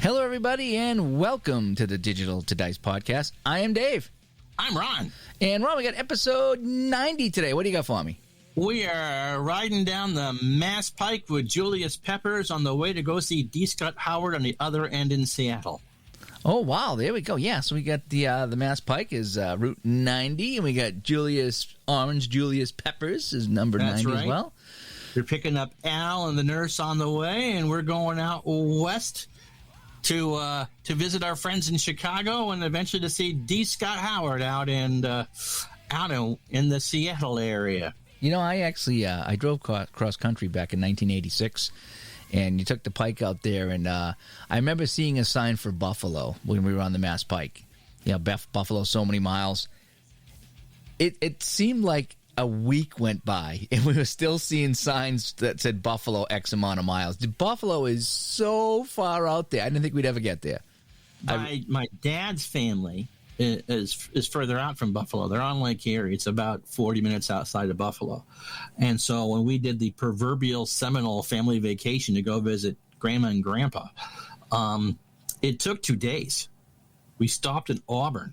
Hello, everybody, and welcome to the Digital to Dice podcast. I am Dave. I'm Ron. And Ron, we got episode 90 today. What do you got for me? We are riding down the Mass Pike with Julius Peppers on the way to go see D. Scott Howard on the other end in Seattle. Oh, wow. There we go. Yeah, so we got the Mass Pike is Route 90, and we got Julius Peppers is number 90 as well. We're picking up Al and the nurse on the way, and we're going out west to visit our friends in Chicago and eventually to see D. Scott Howard out in the Seattle area. You know, I actually I drove cross country back in 1986, and you took the Pike out there, and I remember seeing a sign for Buffalo when we were on the Mass Pike. You know, Buffalo, so many miles. It seemed like a week went by, and we were still seeing signs that said Buffalo X amount of miles. Buffalo is so far out there. I didn't think we'd ever get there. My dad's family is further out from Buffalo. They're on Lake Erie. It's about 40 minutes outside of Buffalo. And so when we did the proverbial Seminole family vacation to go visit Grandma and Grandpa, it took 2 days. We stopped in Auburn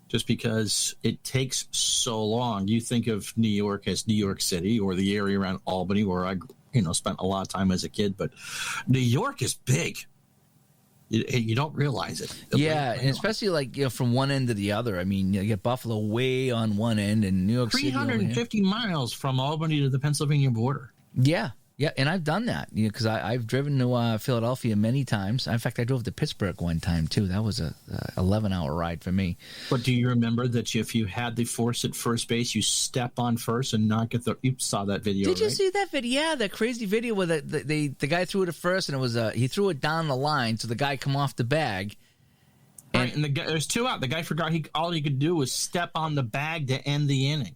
just because it takes so long. You think of New York as New York City or the area around Albany where I spent a lot of time as a kid, but New York is big. You don't realize it. Yeah, and especially from one end to the other. I mean, you get Buffalo way on one end and New York City. 350 miles from Albany to the Pennsylvania border. Yeah, and I've done that because I've driven to Philadelphia many times. In fact, I drove to Pittsburgh one time too. That was a 11-hour ride for me. But do you remember that if you had the force at first base, you step on first and not get the? You saw that video? Did you see that video? Yeah, that crazy video where the guy threw it at first, and it was he threw it down the line, so the guy come off the bag. And the guy, there's 2 out. The guy forgot all he could do was step on the bag to end the inning.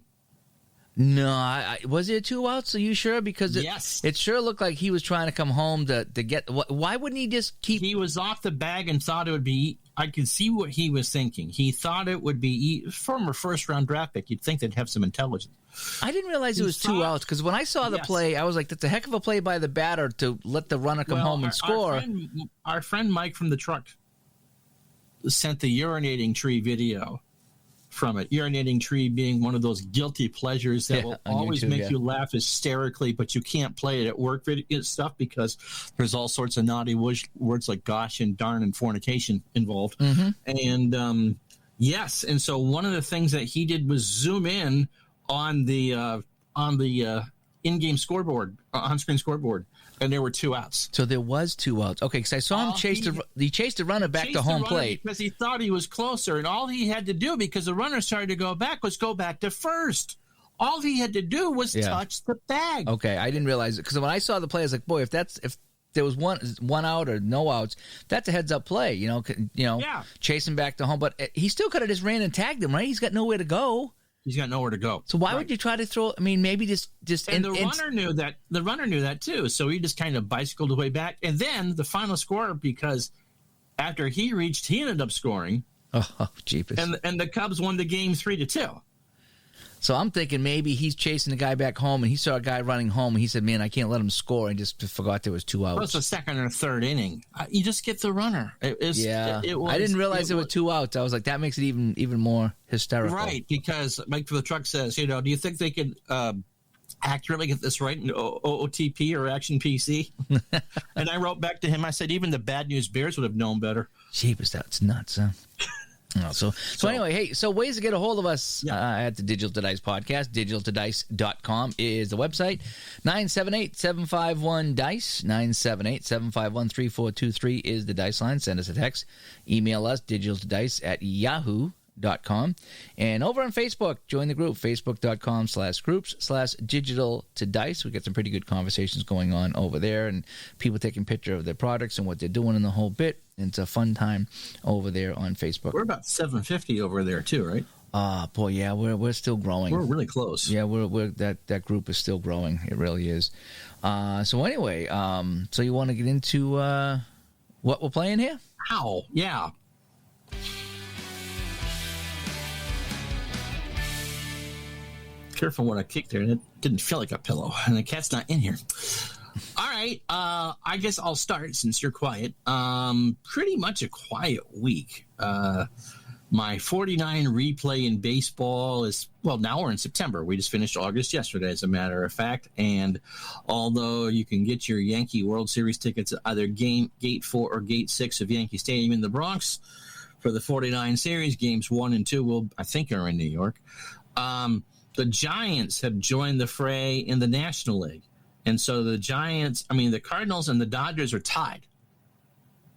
No, was it 2 outs? Are you sure? Because it sure looked like he was trying to come home to get. Why wouldn't he just keep? He was off the bag and thought it would be. I could see what he was thinking. He thought it would be former first-round draft pick. You'd think they'd have some intelligence. I didn't realize it was 2 outs because when I saw the play, I was like, "That's a heck of a play by the batter to let the runner come home and score." Our friend Mike from the truck sent the urinating tree video from it. Urinating tree being one of those guilty pleasures that will always make you laugh hysterically, but you can't play it at work video stuff because there's all sorts of naughty words like gosh and darn and fornication involved. Mm-hmm. And yes, and so one of the things that he did was zoom in on the in-game scoreboard, on-screen scoreboard, and there were 2 outs. So there was 2 outs. Okay, because I saw him chase the runner back to home plate. Because he thought he was closer, and all he had to do, because the runner started to go back, was go back to first. All he had to do was touch the bag. Okay, I didn't realize it. Because when I saw the play, I was like, boy, if there was one out or no outs, that's a heads-up play, chasing back to home. But he still could have just ran and tagged him, right? He's got nowhere to go. He's got nowhere to go. So why would you try to throw? I mean, maybe just. And the runner knew that. The runner knew that too. So he just kind of bicycled his way back, and then the final score, because after he reached, he ended up scoring. Oh, jeepers! And the Cubs won the game 3-2. So I'm thinking maybe he's chasing the guy back home, and he saw a guy running home, and he said, "Man, I can't let him score," and just forgot there was 2 outs. Well, it's the second or third inning. You just get the runner. I didn't realize there were 2 outs. I was like, that makes it even more hysterical. Right, because Mike for the truck says, do you think they could accurately get this right in OOTP or Action PC? And I wrote back to him, I said, even the Bad News Bears would have known better. Jeepers, that's nuts, huh? So anyway, hey, so ways to get a hold of us at the Digital to Dice podcast. digitaltodice.com is the website. 978-751-DICE. 978-751-3423 is the Dice line. Send us a text. Email us, digitaltodice@yahoo.com. And over on Facebook, join the group, facebook.com/groups/digital to dice. We get some pretty good conversations going on over there, and people taking picture of their products and what they're doing in the whole bit. It's a fun time over there on Facebook. We're about 750 over there too, right? Boy, yeah, we're still growing. We're really close. Yeah, we're that group is still growing. It really is. So anyway, so you want to get into what we're playing here? How? Yeah. Careful when I kicked there, and it didn't feel like a pillow, and the cat's not in here. All right. I guess I'll start since you're quiet. Pretty much a quiet week. My 49 replay in baseball is, well, now we're in September. We just finished August yesterday, as a matter of fact. And although you can get your Yankee World Series tickets at either Gate 4 or Gate 6 of Yankee Stadium in the Bronx for the 49 series, games 1 and 2 I think are in New York. The Giants have joined the fray in the National League. And so the Cardinals and the Dodgers are tied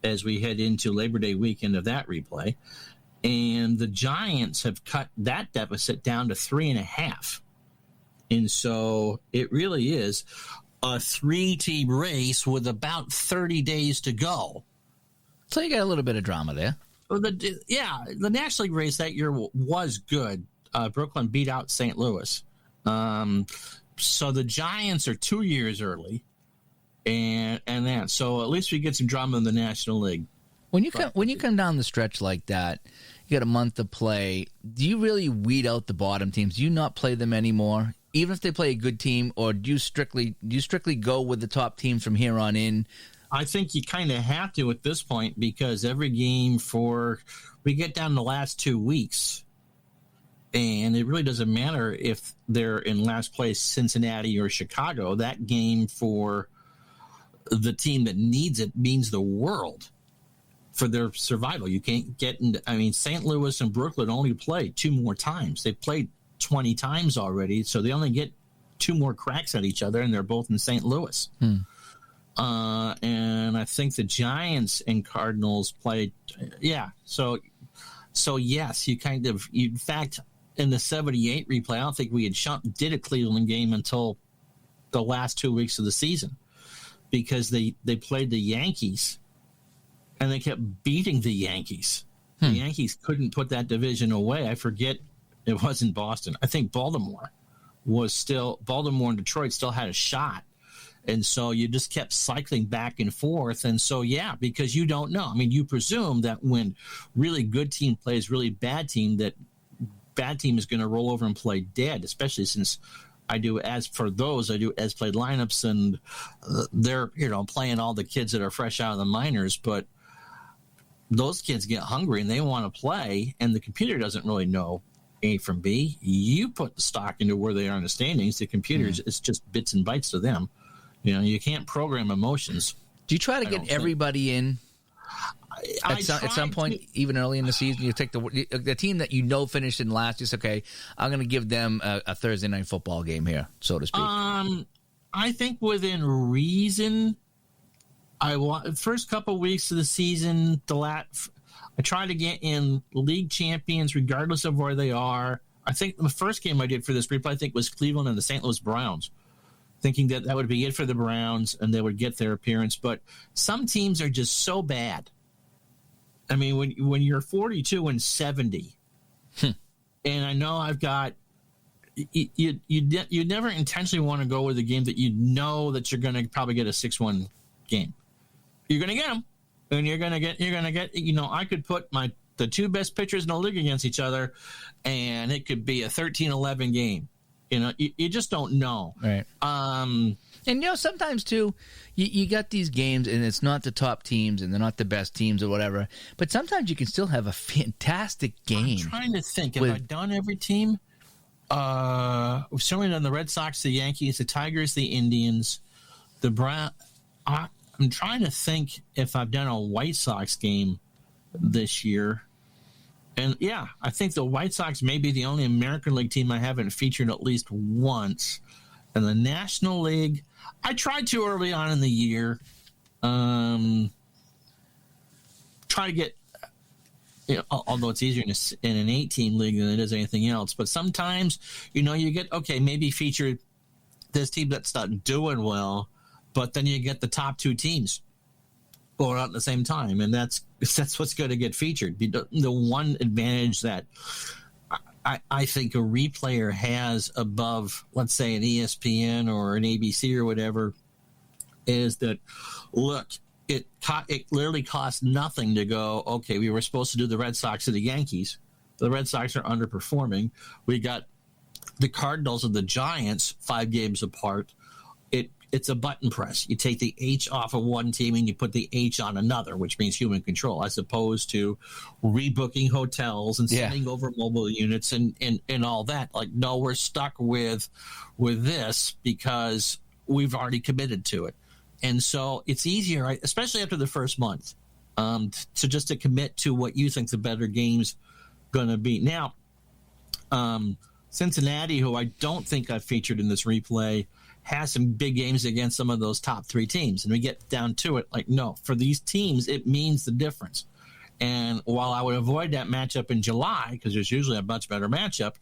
as we head into Labor Day weekend of that replay. And the Giants have cut that deficit down to 3.5. And so it really is a 3-team race with about 30 days to go. So you got a little bit of drama there. Well, the National League race that year was good. Brooklyn beat out St. Louis. So the Giants are 2 years early. And that. So at least we get some drama in the National League. When you come down the stretch like that, you got a month to play. Do you really weed out the bottom teams? Do you not play them anymore, even if they play a good team, or do you strictly go with the top teams from here on in? I think you kind of have to at this point, because every game we get down the last 2 weeks, and it really doesn't matter if they're in last place, Cincinnati or Chicago. That game for the team that needs it means the world for their survival. You can't get into, St. Louis and Brooklyn only play 2 more times. They've played 20 times already, so they only get 2 more cracks at each other, and they're both in St. Louis. And I think the Giants and Cardinals played, So yes, in fact, in the 78 replay, I don't think we did a Cleveland game until the last 2 weeks of the season, because they played the Yankees, and they kept beating the Yankees. The Yankees couldn't put that division away. I forget, it wasn't Boston. I think Baltimore and Detroit still had a shot. And so you just kept cycling back and forth. And so, because you don't know. You presume that when really good team plays really bad team, that bad team is going to roll over and play dead, especially since I do as played lineups, and they're, playing all the kids that are fresh out of the minors. But those kids get hungry and they want to play, and the computer doesn't really know A from B. You put the stock into where they are in the standings. The computers, it's just bits and bytes to them. You can't program emotions. Do you try to get everybody in at some point, even early in the season? You take the team that finished in last. Just okay, I'm going to give them a Thursday night football game here, so to speak. I think within reason. First couple weeks of the season, I try to get in league champions regardless of where they are. I think the first game I did for this replay, was Cleveland and the St. Louis Browns, thinking that would be it for the Browns and they would get their appearance. But some teams are just so bad. When you're 42 and 70, and I know I've got you never intentionally want to go with a game that that you're going to probably get a 6-1 game. You're going to get them, and you're going to get. I could put the 2 best pitchers in the league against each other, and it could be a 13-11 game. You just don't know. Right. And sometimes too, you got these games, and it's not the top teams, and they're not the best teams or whatever. But sometimes you can still have a fantastic game. I'm trying to think. Have I done every team? We've certainly done the Red Sox, the Yankees, the Tigers, the Indians, the Browns. I'm trying to think if I've done a White Sox game this year. And, I think the White Sox may be the only American League team I haven't featured at least once. And the National League, I tried to early on in the year. Try to get, although it's easier in an 8-team league than it is anything else. But sometimes, you get, maybe featured this team that's not doing well, but then you get the top 2 teams going out at the same time, and that's what's going to get featured. The one advantage that I think a replayer has above, let's say, an ESPN or an ABC or whatever, is that, look, it literally costs nothing to go, okay, we were supposed to do the Red Sox and the Yankees. The Red Sox are underperforming. We got the Cardinals and the Giants 5 games apart. it's a button press. You take the H off of one team and you put the H on another, which means human control, as opposed to rebooking hotels and sending over mobile units and all that. Like, no, we're stuck with this because we've already committed to it. And so it's easier, right, especially after the first month, to commit to what you think the better game's going to be. Now, Cincinnati, who I don't think I've featured in this replay, has some big games against some of those top three teams. And we get down to it, like, no, for these teams, it means the difference. And while I would avoid that matchup in July, because there's usually a much better matchup,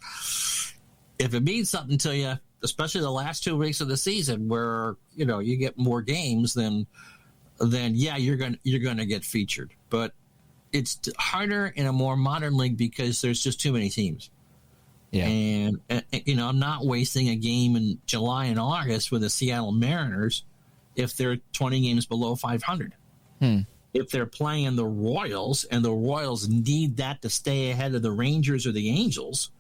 if it means something to you, especially the last 2 weeks of the season where, you get more games, then yeah, you're going to get featured. But it's harder in a more modern league because there's just too many teams. Yeah. And, I'm not wasting a game in July and August with the Seattle Mariners if they're 20 games below 500. If they're playing the Royals and the Royals need that to stay ahead of the Rangers or the Angels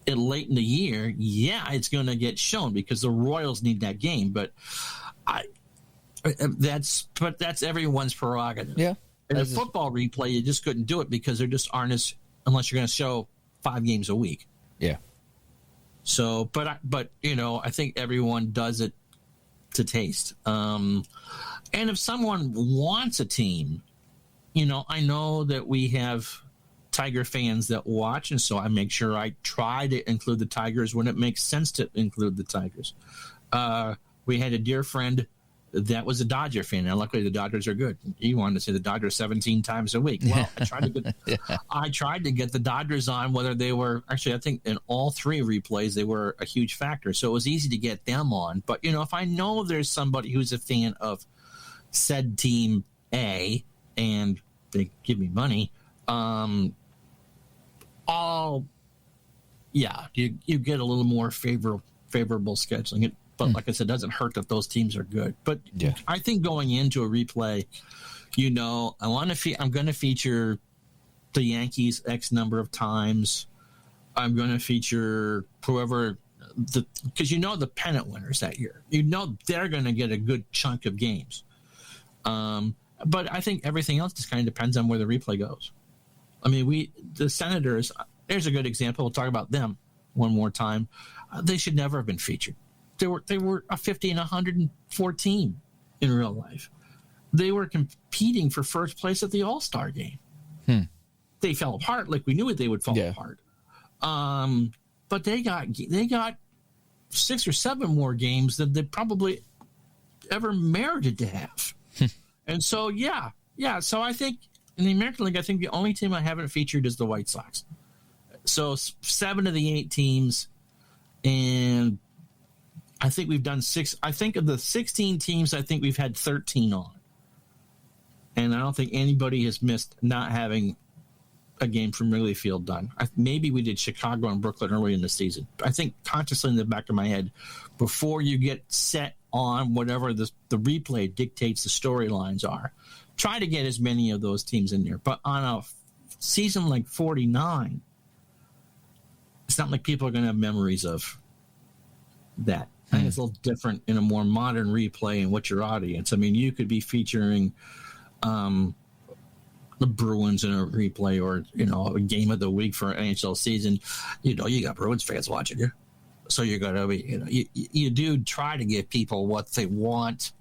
late in the year, yeah, it's going to get shown because the Royals need that game. But that's everyone's prerogative. Yeah. In a football replay, you just couldn't do it because there just aren't unless you're going to show 5 games a week. Yeah. So, but I think everyone does it to taste. And if someone wants a team, I know that we have Tiger fans that watch, and so I make sure I try to include the Tigers when it makes sense to include the Tigers. We had a dear friend that was a Dodger fan, and luckily the Dodgers are good. He wanted to say the Dodgers 17 times a week. Well, I tried to get the Dodgers on, whether they were actually, I think in all 3 replays they were a huge factor, so it was easy to get them on. But if I know there's somebody who's a fan of said team A and they give me money, you get a little more favorable scheduling. But like I said, it doesn't hurt that those teams are good. But I think going into a replay, I'm going to feature the Yankees X number of times. I'm going to feature whoever because the pennant winners that year. They're going to get a good chunk of games. But I think everything else just kind of depends on where the replay goes. I mean, the Senators, there's a good example. We'll talk about them one more time. They should never have been featured. They were a 50 and 114 in real life. They were competing for first place at the All-Star game. They fell apart like we knew they would fall apart. But they got 6 or 7 more games than they probably ever merited to have. And so, so I think in the American League, I think the only team I haven't featured is the White Sox. So 7 of the 8 teams, and I think we've done 6. I think of the 16 teams, I think we've had 13 on. And I don't think anybody has missed not having a game from Wrigley Field done. Maybe we did Chicago and Brooklyn early in the season. I think consciously in the back of my head, before you get set on whatever the replay dictates the storylines are, try to get as many of those teams in there. But on a season like 49, it's not like people are going to have memories of that. I think it's a little different in a more modern replay and what's your audience. I mean, you could be featuring the Bruins in a replay or, a game of the week for an NHL season. You got Bruins fans watching you. So you're going to be, you do try to give people what they want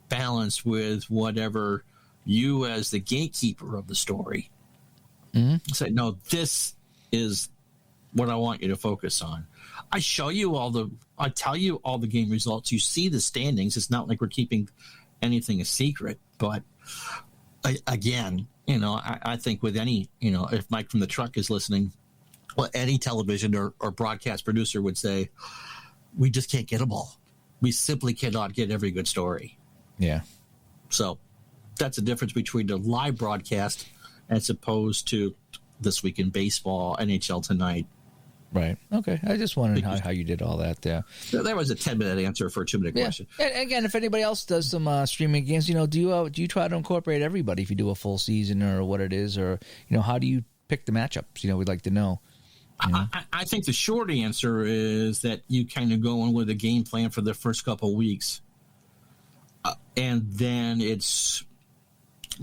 balanced with whatever you as the gatekeeper of the story say, no, this is what I want you to focus on. I tell you all the game results. You see the standings. It's not like we're keeping anything a secret, but again, I think with any, if Mike from the truck is listening, well, any television or broadcast producer would say, we just can't get them all. We simply cannot get every good story. Yeah. So that's the difference between the live broadcast as opposed to This Week in Baseball, NHL Tonight. Right. Okay. I just wondered how you did all that there. There was a 10-minute answer for a 2-minute question. And again, if anybody else does some streaming games, do you try to incorporate everybody if you do a full season or what it is, or how do you pick the matchups? We'd like to know. I think the short answer is that you kind of go in with a game plan for the first couple of weeks, and then it's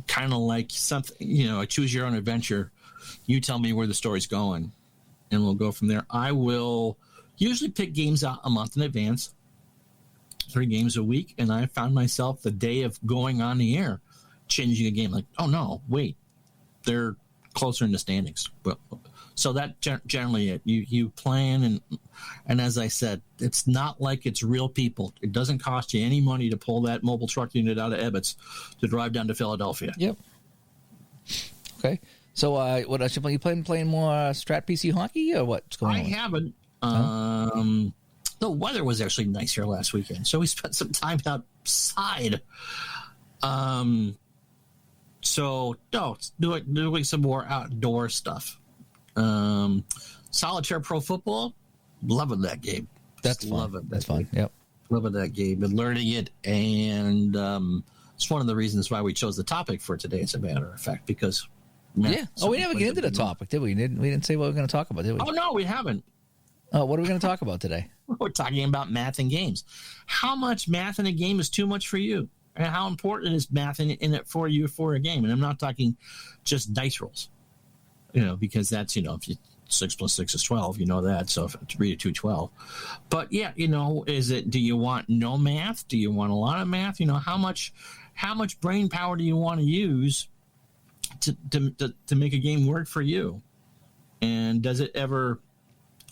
kind of like something, a choose your own adventure. You tell me where the story's going, and we'll go from there. I will usually pick games out a month in advance, 3 games a week, and I found myself the day of going on the air changing a game. Like, oh no, wait, they're closer in the standings. But so that generally it. You plan, and as I said, it's not like it's real people. It doesn't cost you any money to pull that mobile truck unit out of Ebbets to drive down to Philadelphia. Yep. Okay. So what else you playing more Strat PC hockey or what's going on? I haven't. The weather was actually nice here last weekend, so we spent some time outside. So no, doing some more outdoor stuff. Solitaire Pro Football, loving that game. That's fun. That's fun. Yep, loving that game and learning it, and it's one of the reasons why we chose the topic for today. As a matter of fact, because we never get into the topic, did we? We didn't say what we were going to talk about, did we? Oh no, we haven't. Oh, what are we going to talk about today? We're talking about math and games. How much math in a game is too much for you? And how important is math in it for you for a game? And I'm not talking just dice rolls, because that's, if you 6 + 6 is 12, that. So if 3 to 2, 12. But yeah, do you want no math? Do you want a lot of math? How much brain power do you want to use to make a game work for you? And does it ever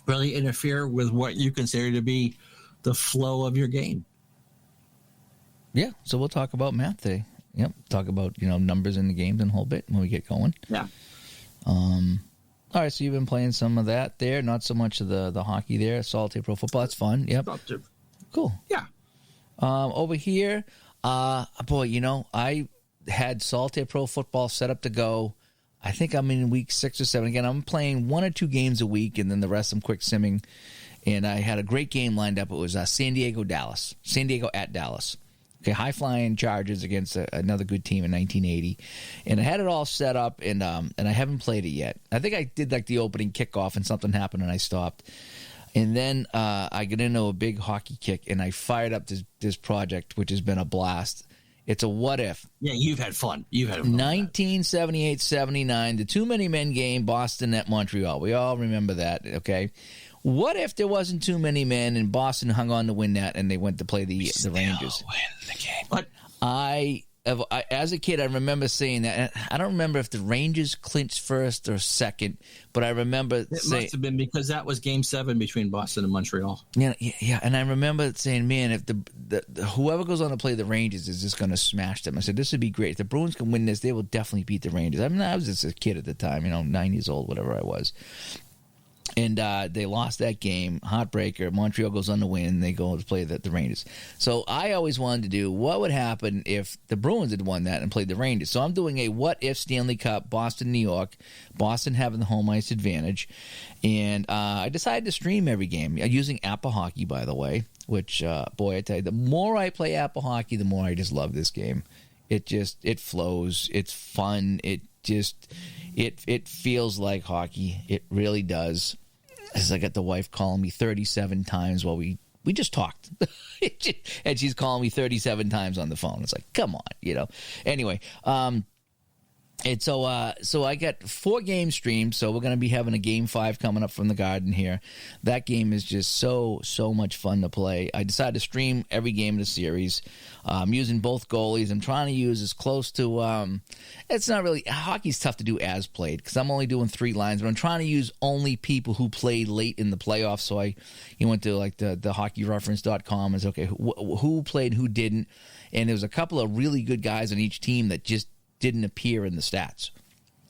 really interfere with what you consider to be the flow of your game? Yeah, so we'll talk about math today. Yep, talk about numbers in the games and a whole bit when we get going. Yeah. All right, so you've been playing some of that there, not so much of the hockey there. Solitaire Pro Football, that's fun. Yep. Cool. Yeah. Over here, I had Solitaire Pro Football set up to go. I think I'm in week 6 or 7. Again, I'm playing 1 or 2 games a week, and then the rest I'm quick simming. And I had a great game lined up. It was San Diego at Dallas. Okay, high-flying Chargers against another good team in 1980. And I had it all set up, and I haven't played it yet. I think I did like the opening kickoff, and something happened, and I stopped. And then I got into a big hockey kick, and I fired up this project, which has been a blast. It's a what if. Yeah, you've had fun. 1978-79, the Too Many Men game, Boston at Montreal. We all remember that, okay? What if there wasn't too many men and Boston hung on to win that and they went to play the Rangers? Win the game. What? As a kid, I remember saying that. I don't remember if the Rangers clinched first or second, but I remember must have been because that was Game 7 between Boston and Montreal. Yeah, and I remember saying, man, if the whoever goes on to play the Rangers is just going to smash them. I said, this would be great. If the Bruins can win this, they will definitely beat the Rangers. I mean, I was just a kid at the time, 9 years old, whatever I was. And they lost that game, heartbreaker. Montreal goes on to win. They go to play the Rangers. So I always wanted to do what would happen if the Bruins had won that and played the Rangers. So I'm doing a what-if Stanley Cup, Boston, New York, Boston having the home ice advantage. And I decided to stream every game using Apple Hockey, by the way, which, boy, I tell you, the more I play Apple Hockey, the more I just love this game. It flows. It's fun. It feels like hockey. It really does. As I got the wife calling me 37 times while we just talked. And she's calling me 37 times on the phone. It's like, come on, Anyway, and so I got 4 games streamed, so we're going to be having a Game 5 coming up from the Garden here. That game is just so much fun to play. I decided to stream every game of the series. I'm using both goalies. I'm trying to use as close to it's not really – hockey's tough to do as played because I'm only doing 3 lines, but I'm trying to use only people who played late in the playoffs. So you went to like the hockeyreference.com and said, okay, who played, who didn't. And there was a couple of really good guys on each team that just didn't appear in the stats.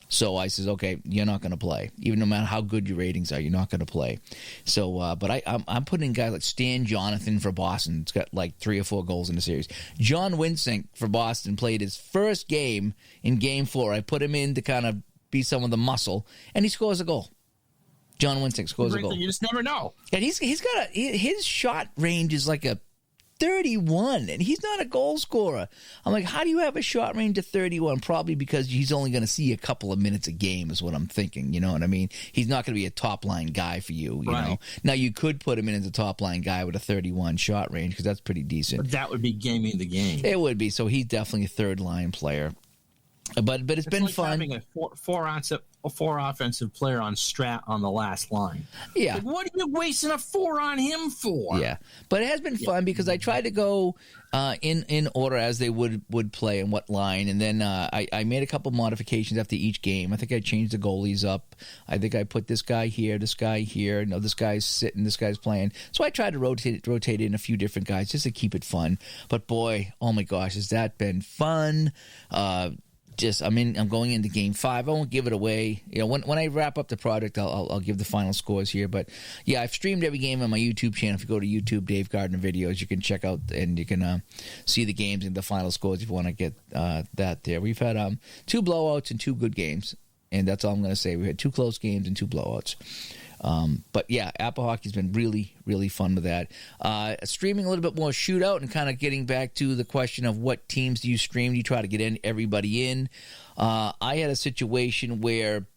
So I says, okay, you're not going to play. Even no matter how good your ratings are, you're not going to play. So, but I'm putting in guys like Stan Jonathan for Boston. It's got like 3 or 4 goals in the series. John Winsink for Boston played his first game in Game 4. I put him in to kind of be some of the muscle, and he scores a goal. John Winsink scores a goal. You just never know. And he's got his shot range is like a 31, and he's not a goal scorer. I'm like, how do you have a shot range of 31? Probably because he's only going to see a couple of minutes a game is what I'm thinking. You know what I mean? He's not going to be a top-line guy for you, you know? Now, you could put him in as a top-line guy with a 31 shot range because that's pretty decent. But that would be gaming the game. It would be. So he's definitely a third-line player. But it's been like fun. Having a four offensive player on strat on the last line. Yeah. Like, what are you wasting a 4 on him for? Yeah, but it has been fun because I tried to go in order as they would play and what line, and then I made a couple modifications after each game. I think I changed the goalies up. I think I put this guy here. No, this guy's sitting, this guy's playing. So I tried to rotate in a few different guys just to keep it fun. But boy, oh my gosh, has that been fun? I'm going into game 5. I won't give it away. You know, when I wrap up the project, I'll give the final scores here. But yeah, I've streamed every game on my YouTube channel. If you go to YouTube, Dave Gardner Videos, you can check out and you can see the games and the final scores if you want to get that there. We've had 2 blowouts and 2 good games, and that's all I'm going to say. We had 2 close games and 2 blowouts. But yeah, Apple Hockey's been really, really fun with that. Streaming a little bit more shootout and kind of getting back to the question of what teams do you stream? Do you try to get everybody in? I had a situation where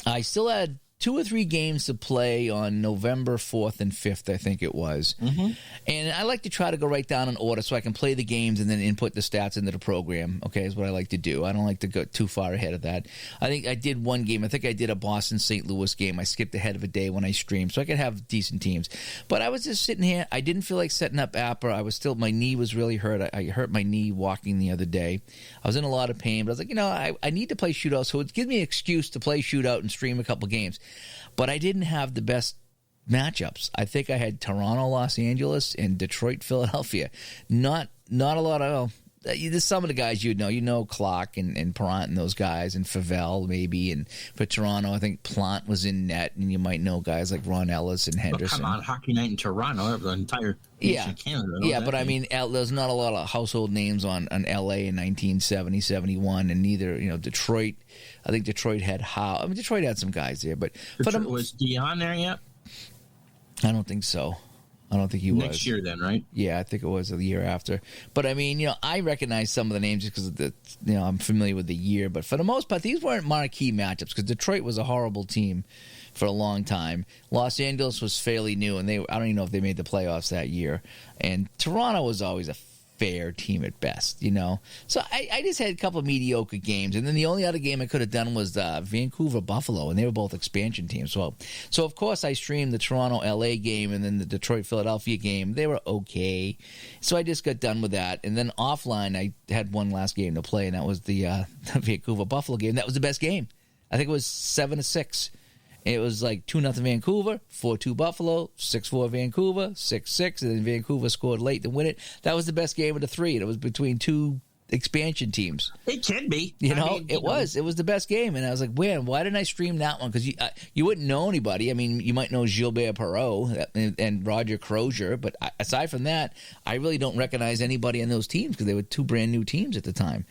I still had 2 or 3 games to play on November 4th and 5th, I think it was. Mm-hmm. And I like to try to go right down in order so I can play the games and then input the stats into the program, okay, is what I like to do. I don't like to go too far ahead of that. I think I did one game. I think I did a Boston-St. Louis game. I skipped ahead of a day when I streamed so I could have decent teams. But I was just sitting here. I didn't feel like setting up Appa. My knee was really hurt. I hurt my knee walking the other day. I was in a lot of pain, but I was like, I need to play shootout, so it gives me an excuse to play shootout and stream a couple games. But I didn't have the best matchups. I think I had Toronto, Los Angeles, and Detroit, Philadelphia. Not a lot of there's some of the guys you'd know. You know Clark and Perrant and those guys, and Favell maybe. And for Toronto, I think Plant was in net, and you might know guys like Ron Ellis and Henderson. Come on, Hockey Night in Toronto, the entire nation of Canada. Yeah, but I mean, there's not a lot of household names on L.A. in 1970, 71, and neither, Detroit. I think Detroit had Howe. I mean, Detroit had some guys there, but was Dion there yet? I don't think so. I don't think he was. Next year then, right? Yeah, I think it was the year after. But I mean, I recognize some of the names just because I'm familiar with the year. But for the most part, these weren't marquee matchups because Detroit was a horrible team for a long time. Los Angeles was fairly new, and I don't even know if they made the playoffs that year. And Toronto was always a fair team at best, So I just had a couple of mediocre games, and then the only other game I could have done was Vancouver Buffalo, and they were both expansion teams. So of course I streamed the Toronto LA game and then the Detroit Philadelphia game. They were okay, so I just got done with that. And then offline I had one last game to play, and that was the Vancouver Buffalo game. That was the best game. I think it was 7-6. It was like 2-0 Vancouver, 4-2 Buffalo, 6-4 Vancouver, 6-6, and then Vancouver scored late to win it. That was the best game of the 3, and it was between 2 expansion teams. It can be. It was the best game, and I was like, man, why didn't I stream that one? Because you wouldn't know anybody. I mean, you might know Gilbert Perreault and Roger Crozier, but aside from that, I really don't recognize anybody on those teams because they were 2 brand new teams at the time.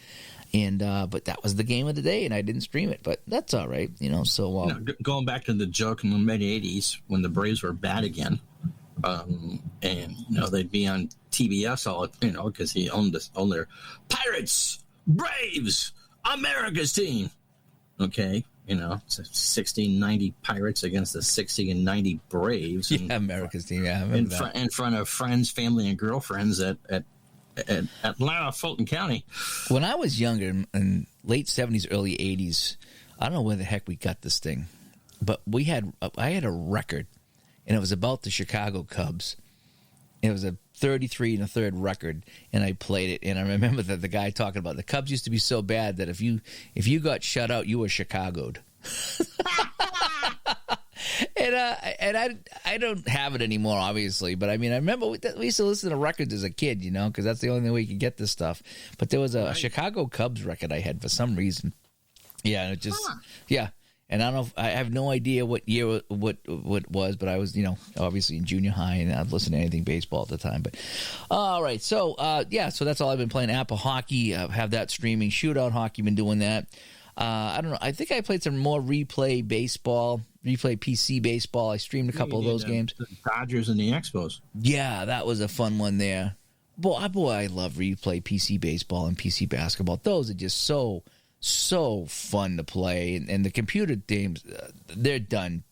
And but that was the game of the day, and I didn't stream it, but that's all right, So going back to the joke in the mid '80s when the Braves were bad again, and they'd be on TBS all because he owned their Pirates, Braves, America's team. Okay, it's a 1690 Pirates against the 60-90 Braves. Yeah, America's team. Yeah, I remember that. In front of friends, family, and girlfriends at Atlanta, Fulton County. When I was younger, in late 70s, early 80s, I don't know where the heck we got this thing, but I had a record, and it was about the Chicago Cubs. It was a 33 1/3 record, and I played it. And I remember that the guy talking about the Cubs used to be so bad that if you got shut out, you were Chicago'd. And I don't have it anymore, obviously. But I mean, I remember we used to listen to records as a kid, because that's the only way you could get this stuff. But there was a Chicago Cubs record I had for some reason. Yeah, and it just yeah. And I don't know. I have no idea what year what was, but I was obviously in junior high, and I'd listen to anything baseball at the time. But all right, so so that's all I've been playing. Apple Hockey, have that streaming. Shootout Hockey, been doing that. I don't know. I think I played some more replay PC baseball. I streamed a couple of those games. The Dodgers and the Expos. Yeah, that was a fun one there. boy, I love replay PC baseball and PC basketball. Those are just so fun to play, and the computer games, they're done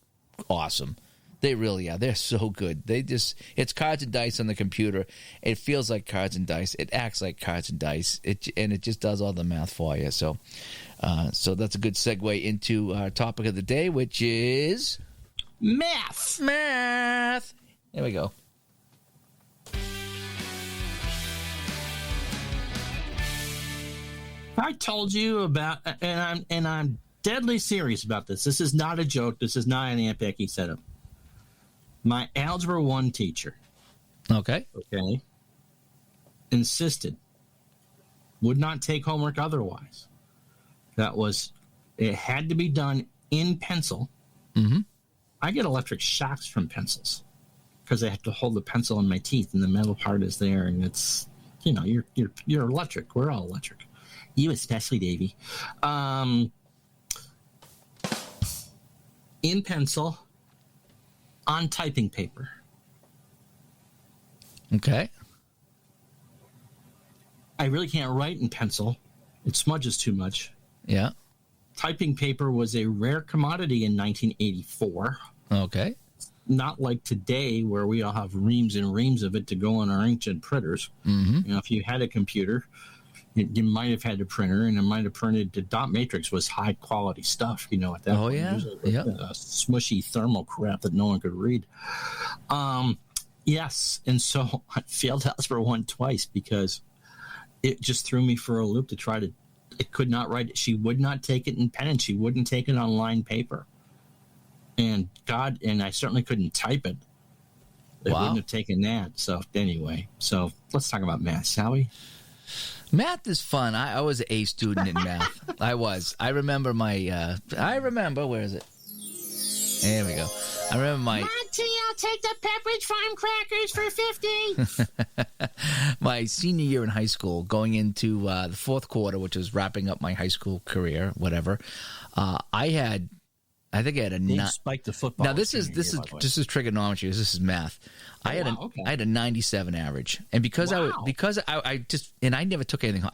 awesome. They really are. They're so good. It's cards and dice on the computer. It feels like cards and dice. It acts like cards and dice. And it just does all the math for you. So that's a good segue into our topic of the day, which is math. Math. There we go. I told you about, and I'm deadly serious about this. This is not a joke. This is not an Aunt Becky setup. My Algebra 1 teacher, Okay, insisted, would not take homework otherwise. It had to be done in pencil. Mm-hmm. I get electric shocks from pencils because I have to hold the pencil in my teeth, and the metal part is there, and it's, you're electric. We're all electric. You especially, Davey. In pencil, on typing paper. Okay. I really can't write in pencil. It smudges too much. Yeah. Typing paper was a rare commodity in 1984. Okay. Not like today, where we all have reams and reams of it to go on our inkjet printers. Mm-hmm. If you had a computer, you might have had a printer, and it might have printed. The dot matrix was high quality stuff, at that point. Yeah. Yep. Smushy thermal crap that no one could read. Yes, and so I failed Algebra 1 twice because it just threw me for a loop to try to. It could not write it. She would not take it in pen, and she wouldn't take it on lined paper. And I certainly couldn't type it. They wouldn't have taken that. So anyway, let's talk about math, shall we? Math is fun. I was an A student in math. I was. I remember where is it? There we go. I remember Monty, I'll take the Pepperidge Farm crackers for 50. my senior year in high school, going into the fourth quarter, which was wrapping up my high school career, whatever. I think I had a spiked the football. Now this is trigonometry. This is math. I had a 97 average, and because I never took anything.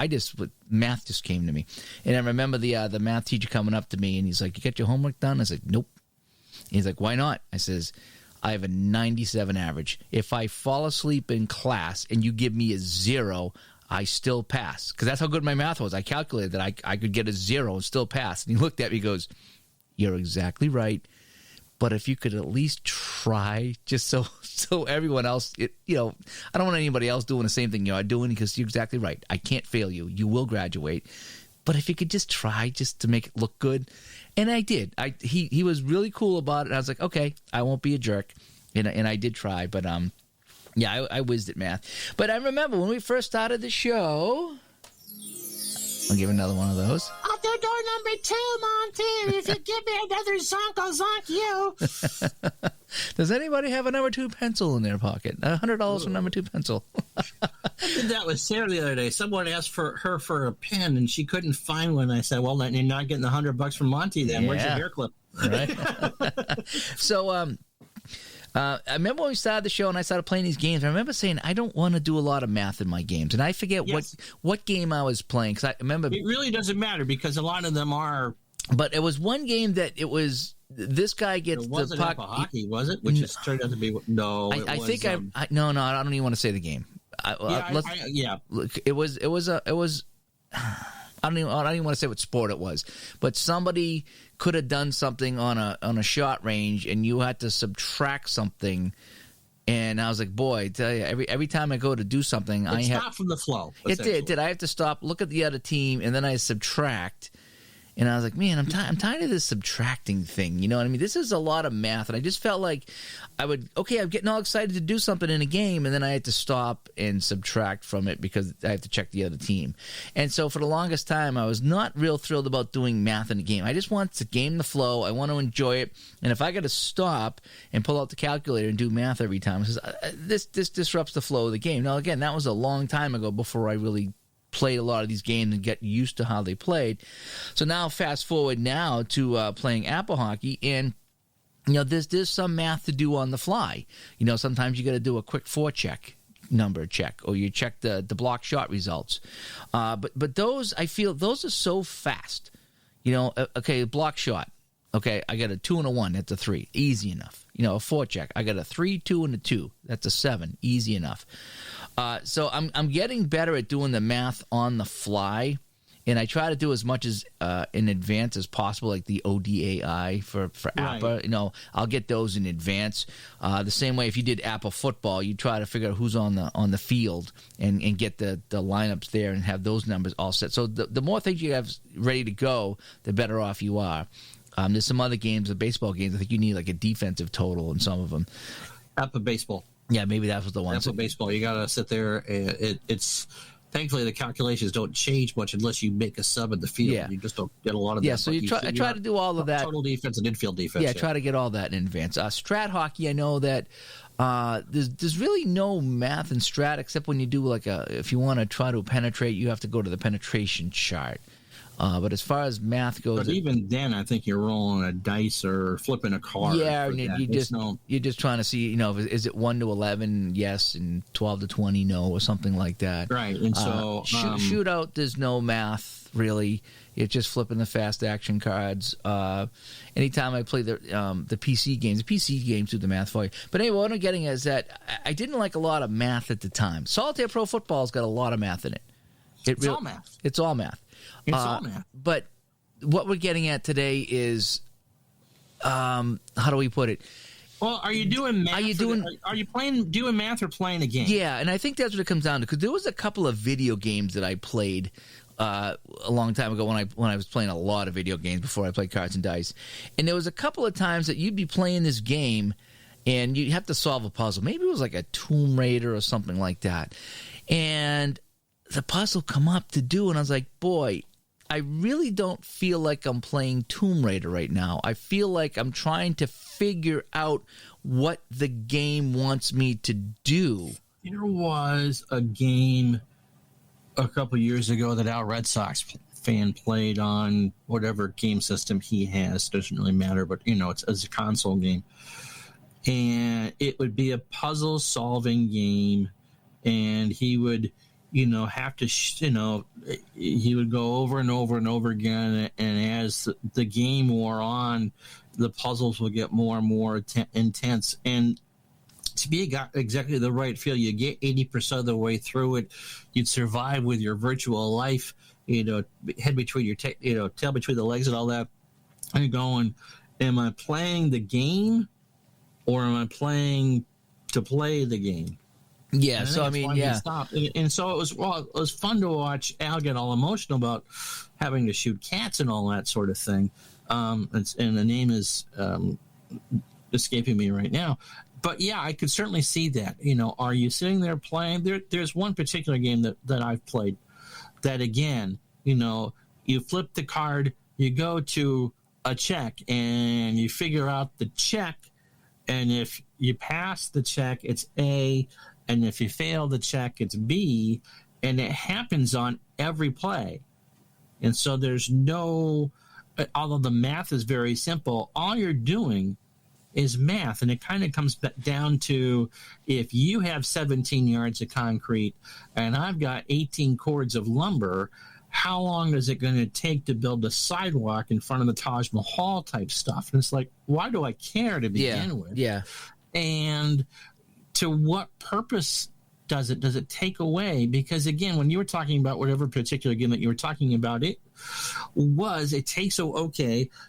Math just came to me, and I remember the math teacher coming up to me, and he's like, "You get your homework done?" I was like, "Nope." He's like, "Why not?" I says, "I have a 97 average. If I fall asleep in class and you give me a 0, I still pass, because that's how good my math was. I calculated that I could get a 0 and still pass." And he looked at me, and goes, "You're exactly right. But if you could at least try, just so everyone else, I don't want anybody else doing the same thing you're doing, because you're exactly right. I can't fail you. You will graduate. But if you could just try, just to make it look good." And I did. He was really cool about it. I was like, okay, I won't be a jerk. And I did try. But, I whizzed at math. But I remember when we first started the show. I'll give another one of those. I'll do door number 2, Monty. If you give me another zonk, I'll zonk you. Does anybody have a number 2 pencil in their pocket? $100 for number 2 pencil. I did that with Sarah the other day. Someone asked for a pen, and she couldn't find one. I said, "Well, then you're not getting the $100 from Monty. Then where's your hair clip?" Right. So, I remember when we started the show and I started playing these games. I remember saying I don't want to do a lot of math in my games, and I forget what game I was playing, because I remember it really doesn't matter because a lot of them are. But it was one game that it was. This guy gets the puck. Hockey, was it? Which has turned out to be no. I think I don't even want to say the game. Look, it was. I don't even want to say what sport it was, but somebody could have done something on a shot range, and you had to subtract something. And I was like, boy, I tell you, every time I go to do something, I have stop from the flow. It did. I have to stop, look at the other team, and then I subtract. And I was like, man, I'm tired of this subtracting thing. You know what I mean? This is a lot of math. And I just felt like I'm getting all excited to do something in a game, and then I had to stop and subtract from it because I have to check the other team. And so for the longest time, I was not real thrilled about doing math in a game. I just want to game the flow. I want to enjoy it. And if I got to stop and pull out the calculator and do math every time, this disrupts the flow of the game. Now, again, that was a long time ago before I really played a lot of these games and get used to how they played. So now fast forward now to playing Apple Hockey, and there's some math to do on the fly. Sometimes you got to do a quick forecheck. number check, or you check the block shot results. But those, I feel those are so fast. Okay, block shot. Okay, I got a 2 and a 1. That's a 3. Easy enough. A forecheck. I got a 3, 2, and a 2. That's a 7. Easy enough. So I'm getting better at doing the math on the fly, and I try to do as much as in advance as possible, like the ODAI for APA. Right. I'll get those in advance. The same way if you did APA football, you try to figure out who's on the field and get the lineups there and have those numbers all set. So the more things you have ready to go, the better off you are. There's some other games, the baseball games, I think you need like a defensive total in some of them. APA baseball. Yeah, maybe that was the one. APA baseball. You got to sit there. It's thankfully the calculations don't change much unless you make a sub at the field. Yeah. You just don't get a lot of that. Yeah, so I try to do all of that. Total defense and infield defense. Yeah, try to get all that in advance. Strat hockey, I know that there's really no math in strat except when you do if you want to try to penetrate, you have to go to the penetration chart. But as far as math goes, but even then, I think you're rolling a dice or flipping a card. Yeah, and you're just trying to see, is it 1 to 11? Yes, and 12 to 20? No, or something like that. Right, and so shootout, there's no math really. It's just flipping the fast action cards. Anytime I play the PC games do the math for you. But anyway, what I'm getting is that I didn't like a lot of math at the time. Solitaire Pro Football's got a lot of math in it. It's all math. It's all math. It's all math. But what we're getting at today is, how do we put it? Well, are you doing math? Are you doing math or playing a game? Yeah, and I think that's what it comes down to. Because there was a couple of video games that I played a long time ago when I was playing a lot of video games before I played cards and dice. And there was a couple of times that you'd be playing this game, and you'd have to solve a puzzle. Maybe it was like a Tomb Raider or something like that. And the puzzle come up to do, and I was like, boy, I really don't feel like I'm playing Tomb Raider right now. I feel like I'm trying to figure out what the game wants me to do. There was a game a couple years ago that our Red Sox fan played on whatever game system he has. Doesn't really matter, but it's a console game. And it would be a puzzle solving game, and he would have to, he would go over and over and over again. And as the game wore on, the puzzles would get more and more intense. And to be exactly the right feel, you get 80% of the way through it. You'd survive with your virtual life, head between your, tail between the legs and all that. And you're going, am I playing the game or am I playing to play the game? Yeah, so I mean, yeah. And so it was fun to watch Al get all emotional about having to shoot cats and all that sort of thing. And the name is escaping me right now. But yeah, I could certainly see that. Are you sitting there playing? There's one particular game that I've played that, again, you flip the card, you go to a check, and you figure out the check. And if you pass the check, it's A. And if you fail the check, it's B, and it happens on every play. And so there's although the math is very simple, all you're doing is math. And it kind of comes back down to, if you have 17 yards of concrete and I've got 18 cords of lumber, how long is it going to take to build a sidewalk in front of the Taj Mahal type stuff? And it's like, why do I care to begin with? Yeah. And to what purpose does it take away? Because again, when you were talking about whatever particular game that you were talking about,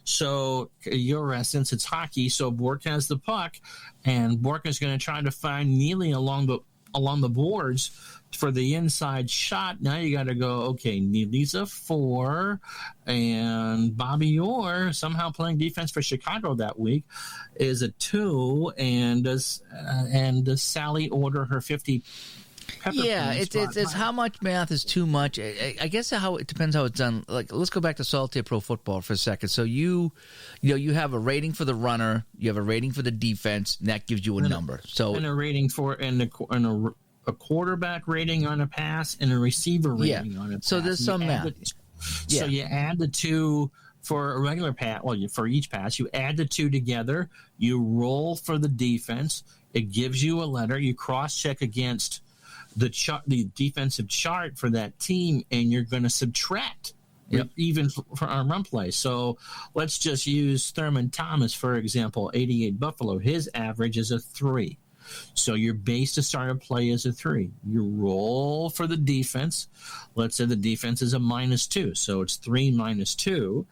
so your essence, it's hockey. So Bork has the puck, and Bork is going to try to find Neely along the boards for the inside shot. Now you got to go, okay, Neely's a 4, and Bobby Orr, somehow playing defense for Chicago that week, is a 2, and does Sally order her 50 pepper? Yeah, it's how much math is too much. I guess it depends how it's done. Like, let's go back to Solitaire Pro Football for a second. So you have a rating for the runner, you have a rating for the defense, and that gives you a number. So and a rating for a quarterback rating on a pass and a receiver rating on a pass. So there's some math. So you add the two for a regular pass. Well, for each pass, you add the two together. You roll for the defense. It gives you a letter. You cross-check against the defensive chart for that team, and you're going to subtract even for our run play. So let's just use Thurman Thomas, for example, 88 Buffalo. His average is a 3. So your base to start a play is a 3. You roll for the defense. Let's say the defense is a -2. So it's 3 minus 2.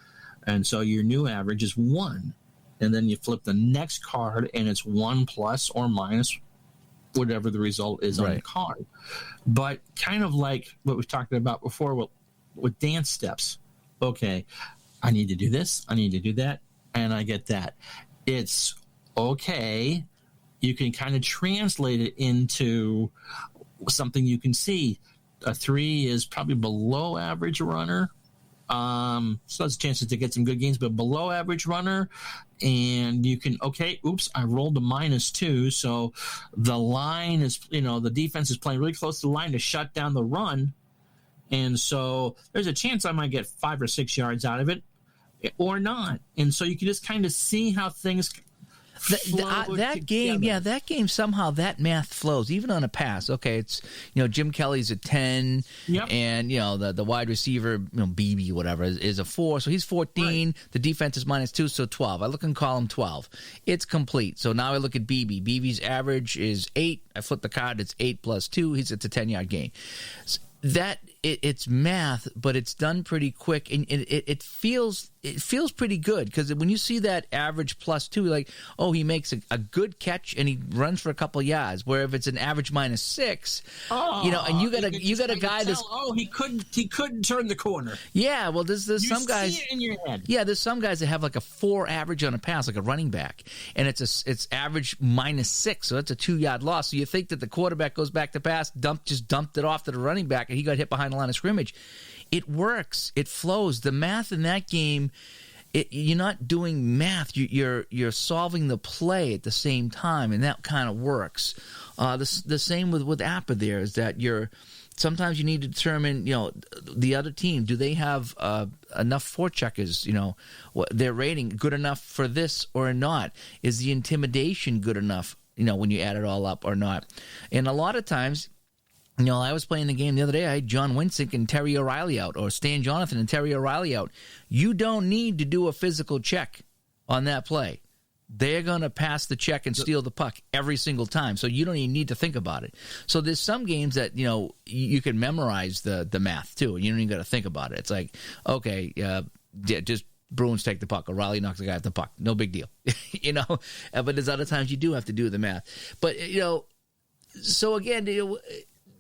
And so your new average is 1. And then you flip the next card, and it's 1 plus or minus whatever the result is on the card. But kind of like what we talked about before with dance steps. Okay, I need to do this, I need to do that, and I get that. It's okay. You can kind of translate it into something you can see. A 3 is probably below average runner. So there's chances to get some good gains, but below average runner. And you can, I rolled a -2. So the line is, the defense is playing really close to the line to shut down the run. And so there's a chance I might get 5 or 6 yards out of it or not. And so you can just kind of see how things that game somehow that math flows even on a pass. Okay, it's Jim Kelly's a 10, and the wide receiver BB whatever is a 4, so he's 14. Right. The defense is -2, so 12. I look in column 12. It's complete. So now I look at BB. BB's average is 8. I flip the card. It's 8 plus 2. It's a 10-yard gain. It's math, but it's done pretty quick, and it feels pretty good, because when you see that average +2, like, he makes a good catch and he runs for a couple yards. Where if it's an average -6, and you got a guy that's he couldn't turn the corner. Yeah, well, there's some guys. See it in your head. Yeah, there's some guys that have like a 4 average on a pass, like a running back, and it's average -6, so that's a 2-yard loss. So you think that the quarterback goes back to pass, just dumped it off to the running back, and he got hit behind the line of scrimmage. It works. It flows. The math in that game, you're not doing math. You're solving the play at the same time, and that kind of works. The same with APA there is that sometimes you need to determine, the other team, do they have enough forecheckers, their rating good enough for this or not? Is the intimidation good enough, when you add it all up or not? And a lot of times, I was playing the game the other day. I had John Winsink and Terry O'Reilly out, or Stan Jonathan and Terry O'Reilly out. You don't need to do a physical check on that play. They're going to pass the check and steal the puck every single time, so you don't even need to think about it. So there's some games that, you can memorize the math, too, and you don't even got to think about it. It's like, okay, just Bruins take the puck. O'Reilly knocks the guy at the puck. No big deal, But there's other times you do have to do the math. But, so again,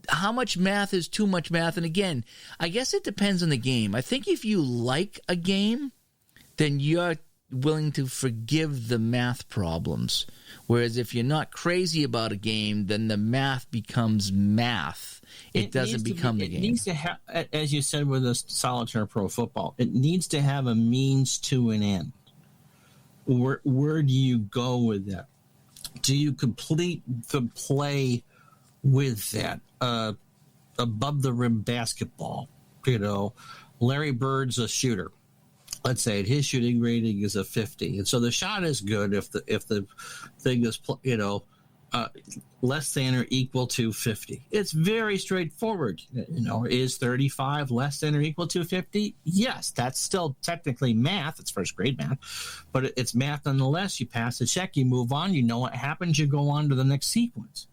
how much math is too much math? And again, I guess it depends on the game. I think if you like a game, then you're willing to forgive the math problems. Whereas if you're not crazy about a game, then the math becomes math. It doesn't become the game. It needs to have, as you said with the solitaire pro football, it needs to have a means to an end. Where do you go with that? Do you complete the play with that? Above the rim basketball, Larry Bird's a shooter. Let's say his shooting rating is a 50, and so the shot is good if the thing is less than or equal to 50. It's very straightforward. Is 35 less than or equal to 50? Yes, that's still technically math. It's first grade math, but it's math nonetheless. You pass the check, you move on. You know what happens. You go on to the next sequence.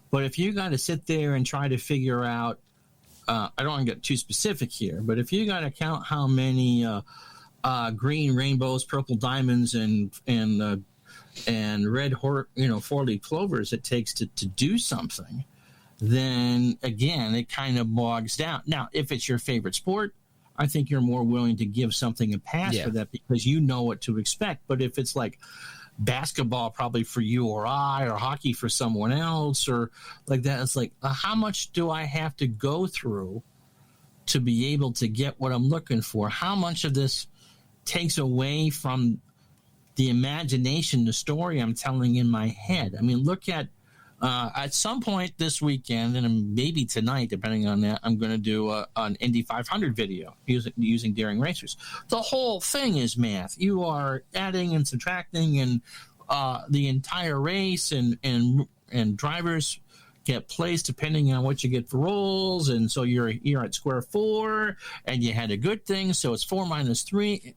But if you got to sit there and try to figure out, I don't want to get too specific here, but if you got to count how many green rainbows, purple diamonds, and red four-leaf clovers it takes to do something, then again it kind of bogs down. Now, if it's your favorite sport, I think you're more willing to give something a pass for that because you know what to expect. But if it's like basketball probably for you or I, or hockey for someone else, or like that, it's like, how much do I have to go through to be able to get what I'm looking for? How much of this takes away from the imagination, the story I'm telling in my head? I mean, look at some point this weekend, and maybe tonight, depending on that, I'm going to do an Indy 500 video using Daring Racers. The whole thing is math. You are adding and subtracting, and the entire race and drivers get placed depending on what you get for rolls, and so you're at square 4, and you had a good thing, so it's 4 minus 3,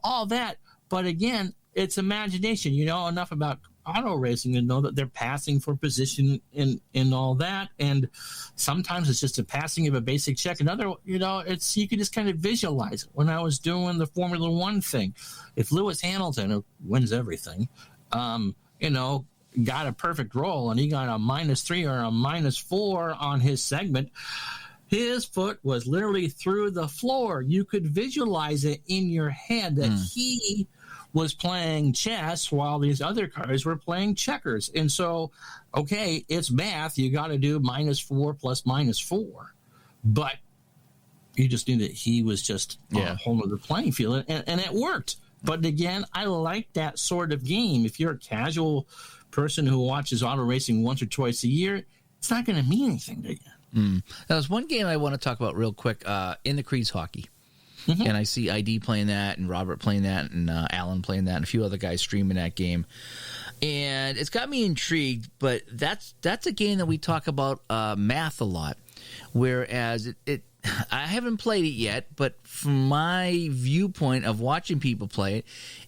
all that. But again, it's imagination. You know enough about auto racing to know that they're passing for position in all that, and sometimes it's just a passing of a basic check. Another, it's you can just kind of visualize it. When I was doing the Formula One thing, if Lewis Hamilton, who wins everything, got a perfect roll and he got a -3 or a -4 on his segment, his foot was literally through the floor. You could visualize it in your head that he was playing chess while these other cars were playing checkers. And so, okay, it's math. You got to do -4 plus -4. But you just knew that he was just on a whole other playing field. And it worked. But again, I like that sort of game. If you're a casual person who watches auto racing once or twice a year, it's not going to mean anything to you. There's one game I want to talk about real quick, in the Crease Hockey. And I see ID playing that, and Robert playing that, and Alan playing that, and a few other guys streaming that game. And it's got me intrigued, but that's a game that we talk about math a lot. Whereas I haven't played it yet, but from my viewpoint of watching people play it,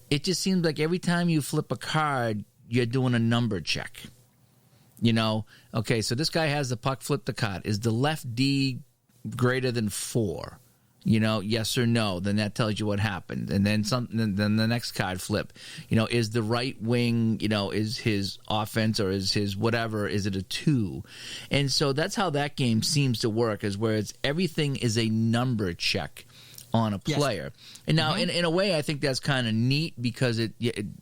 it just seems like every time you flip a card, you're doing a number check. Okay, so this guy has the puck, flip the card. Is the left D greater than 4? Yes or no, then that tells you what happened. And then then the next card flip, is the right wing, is his offense or is his whatever, is it a 2? And so that's how that game seems to work, is where everything is a number check on a player. Yes. And now, in a way, I think that's kind of neat because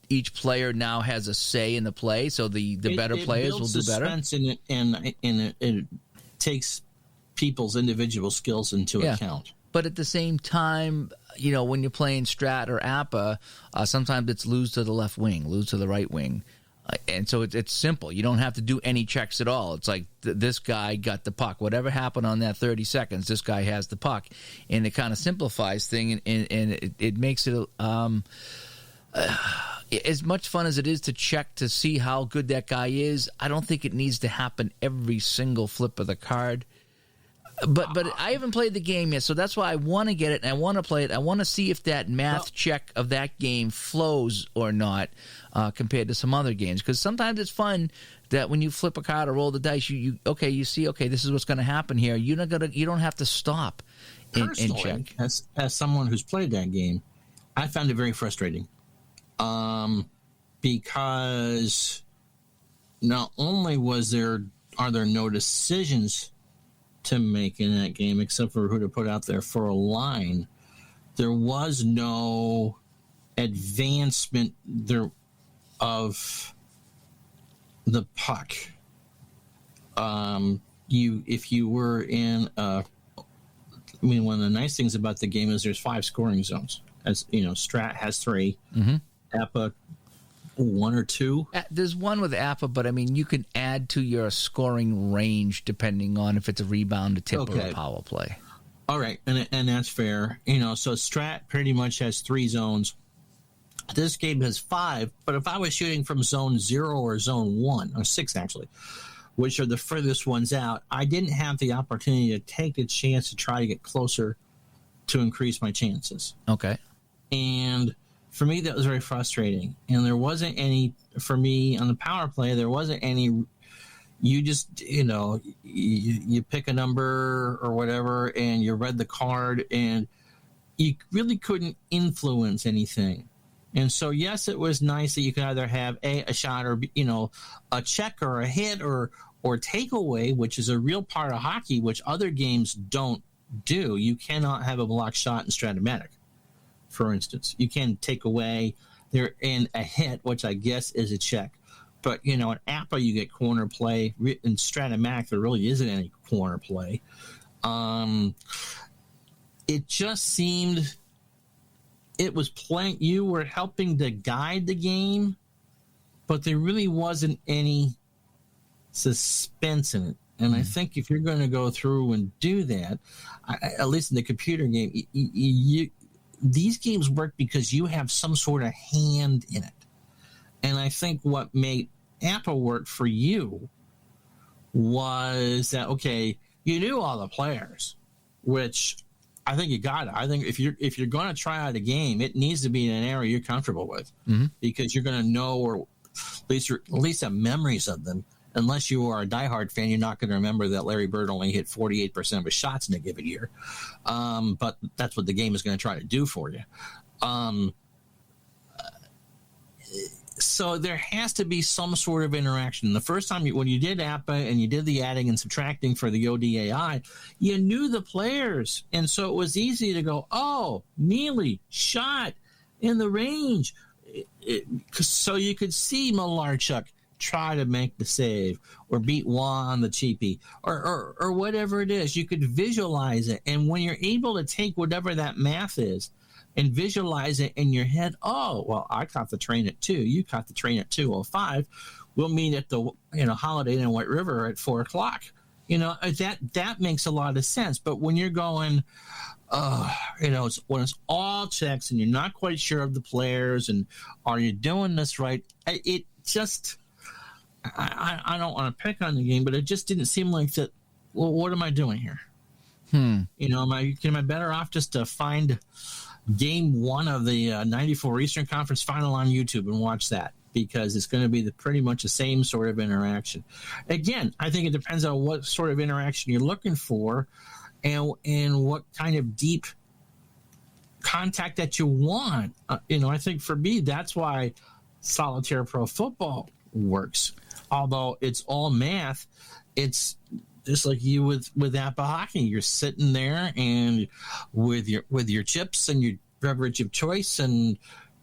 each player now has a say in the play, so the better players will do better. It takes people's individual skills into account. But at the same time, when you're playing Strat or APA, sometimes it's lose to the left wing, lose to the right wing. And so it's simple. You don't have to do any checks at all. It's like this guy got the puck. Whatever happened on that 30 seconds, this guy has the puck. And it kind of simplifies things, and it makes it as much fun as it is to check to see how good that guy is. I don't think it needs to happen every single flip of the card. But I haven't played the game yet, so that's why I want to get it, and I want to play it. I want to see if that math check of that game flows or not compared to some other games. Because sometimes it's fun that when you flip a card or roll the dice, you see, this is what's going to happen here. You don't have to stop and check. As someone who's played that game, I found it very frustrating because not only are there no decisions to make in that game except for who to put out there for a line, there was no advancement of the puck. If you were in one of the nice things about the game is there's 5 scoring zones. As Strat has 3, APA 1 or 2. There's one with APA, but you can add to your scoring range depending on if it's a rebound, a tip, or a power play. All right, and that's fair. So Strat pretty much has 3 zones. This game has 5, but if I was shooting from zone 0 or zone 1, or 6 actually, which are the furthest ones out, I didn't have the opportunity to take the chance to try to get closer to increase my chances. Okay. And for me, that was very frustrating. And there wasn't any, for me, on the power play, there wasn't any, you just, you pick a number or whatever, and you read the card, and you really couldn't influence anything. And so, yes, it was nice that you could either have a shot or, a check or a hit or takeaway, which is a real part of hockey, which other games don't do. You cannot have a block shot in Stratomatic, for instance. You can take away there in a hit, which I guess is a check. But, in APA, you get corner play. In Stratomatic, there really isn't any corner play. It just seemed it was playing. You were helping to guide the game, but there really wasn't any suspense in it. And I think if you're going to go through and do that, at least in the computer game, these games work because you have some sort of hand in it. And I think what made APA work for you was that, okay, you knew all the players, which I think you got it. I think if you're going to try out a game, it needs to be in an area you're comfortable with, because you're going to know, or at least have memories of them. Unless you are a diehard fan, you're not going to remember that Larry Bird only hit 48% of his shots in a given year. But that's what the game is going to try to do for you. So there has to be some sort of interaction. The first time when you did APA and you did the adding and subtracting for the ODAI, you knew the players. And so it was easy to go, oh, Neely shot in the range. So you could see Malarchuk try to make the save or beat Juan the cheapie or whatever it is. You could visualize it. And when you're able to take whatever that math is and visualize it in your head, oh, well, I caught the train at 2. You caught the train at 2:05. We'll meet at the Holiday Inn in White River at 4 o'clock. That makes a lot of sense. But when you're going, when it's all checks and you're not quite sure of the players and are you doing this right, it just... I don't want to pick on the game, but it just didn't seem like that. Well, what am I doing here? Am I better off just to find game 1 of the 94 Eastern Conference Final on YouTube and watch that? Because it's going to be pretty much the same sort of interaction. Again, I think it depends on what sort of interaction you're looking for and what kind of deep contact that you want. I think for me, that's why Solitaire Pro Football works. Although it's all math, it's just like you with APA hockey. You're sitting there and with your chips and your beverage of choice, and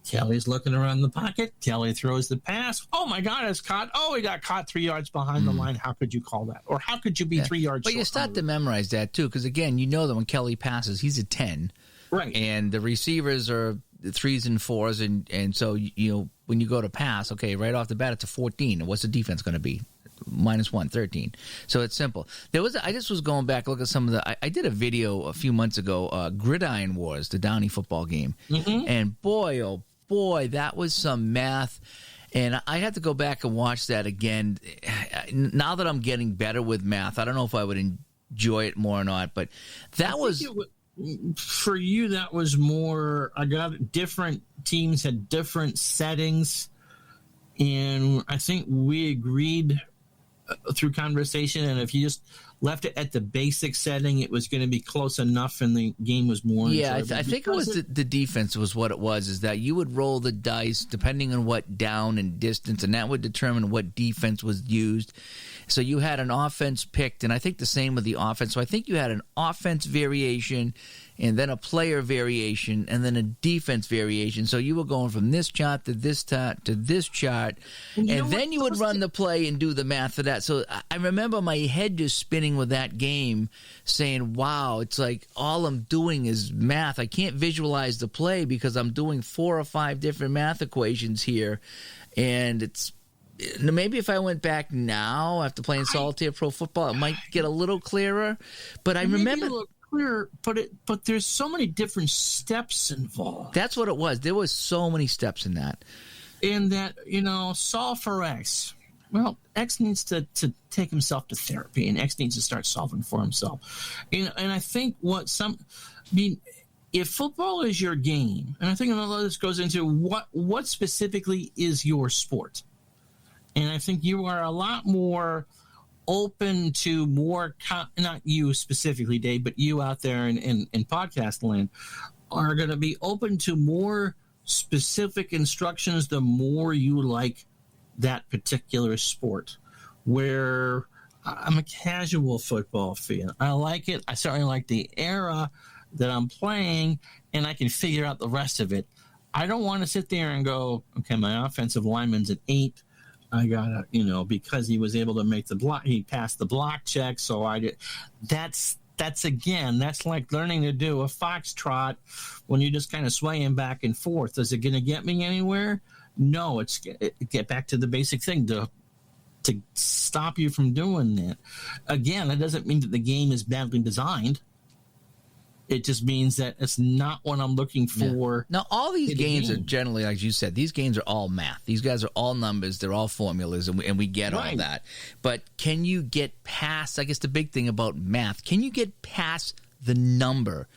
Kelly's looking around the pocket. Kelly throws the pass. Oh my God, it's caught. Oh, he got caught 3 yards behind the line. How could you call that? Or how could you be 3 yards But short? you start to memorize that too, because again, that when Kelly passes, he's a 10. Right. And the receivers are the 3s and 4s, and so when you go to pass, okay, right off the bat it's a 14. What's the defense going to be? -1, 13. So it's simple. I just was going back, look at some of I did a video a few months ago, Gridiron Wars, the Downey football game, and boy, oh boy, that was some math. And I had to go back and watch that again. Now that I'm getting better with math, I don't know if I would enjoy it more or not, but that was... For you, that was more, I got different teams had different settings, and I think we agreed through conversation, and if you just left it at the basic setting, it was going to be close enough and the game was more enjoyable. I think it was the defense was what it was, is that you would roll the dice depending on what down and distance, and that would determine what defense was used. So you had an offense picked, and I think the same with the offense. So I think you had an offense variation and then a player variation and then a defense variation. So you were going from this chart to this chart to this chart, and then you would run the play and do the math for that. So I remember my head just spinning with that game, saying, wow, it's like all I'm doing is math. I can't visualize the play because I'm doing 4 or 5 different math equations here, and it's... Maybe if I went back now after playing Solitaire Pro Football, it might get a little clearer. But I remember... a little clearer, but there's so many different steps involved. That's what it was. There was so many steps in that. In that, solve for X. Well, X needs to take himself to therapy, and X needs to start solving for himself. And I think if football is your game, and I think a lot of this goes into what specifically is your sport. And I think you are a lot more open to more, not you specifically, Dave, but you out there in podcast land are going to be open to more specific instructions the more you like that particular sport. Where I'm a casual football fan. I like it. I certainly like the era that I'm playing, and I can figure out the rest of it. I don't want to sit there and go, okay, my offensive lineman's an 8. I got to, because he was able to make the block, he passed the block check. So I did. That's like learning to do a foxtrot when you're just kind of swaying back and forth. Is it going to get me anywhere? No, it's get back to the basic thing to stop you from doing that. Again, that doesn't mean that the game is badly designed. It just means that it's not what I'm looking for. Now, all these games are game. generally, like you said, these games are all math. These guys are all numbers. They're all formulas, and we get all that. But can you get past, I guess the big thing about math, can you get past the number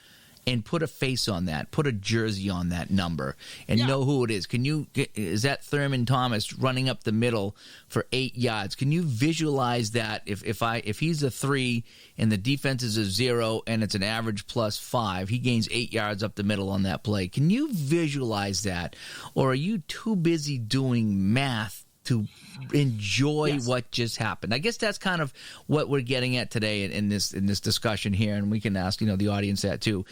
and put a face on that, put a jersey on that number, and know who it is? Can you? Is that Thurman Thomas running up the middle for 8 yards? Can you visualize that? If he's a 3 and the defense is a 0 and it's an average +5, he gains 8 yards up the middle on that play. Can you visualize that, or are you too busy doing math to enjoy what just happened? I guess that's kind of what we're getting at today in this discussion here, and we can ask the audience that too.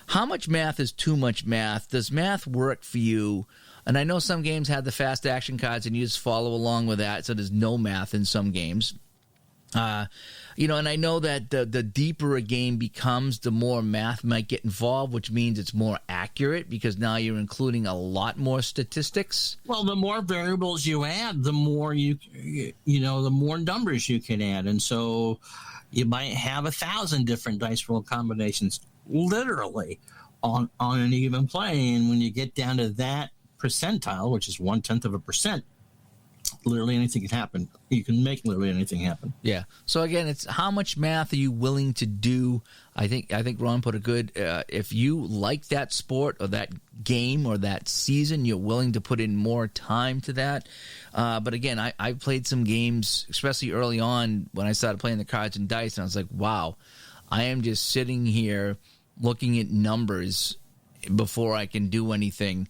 How much math is too much math? Does math work for you? And I know some games have the fast action cards, and you just follow along with that, so there's no math in some games. And I know that the deeper a game becomes, the more math might get involved, which means it's more accurate because now you're including a lot more statistics. Well, the more variables you add, the more the more numbers you can add. And so you might have 1,000 different dice roll combinations literally on an even play. And when you get down to that percentile, which is 1/10%, literally anything can happen. You can make literally anything happen. Yeah. So again, it's how much math are you willing to do? I think Ron put a good. If you like that sport or that game or that season, you're willing to put in more time to that. But again, I played some games, especially early on when I started playing the cards and dice, and I was like, wow, I am just sitting here looking at numbers before I can do anything,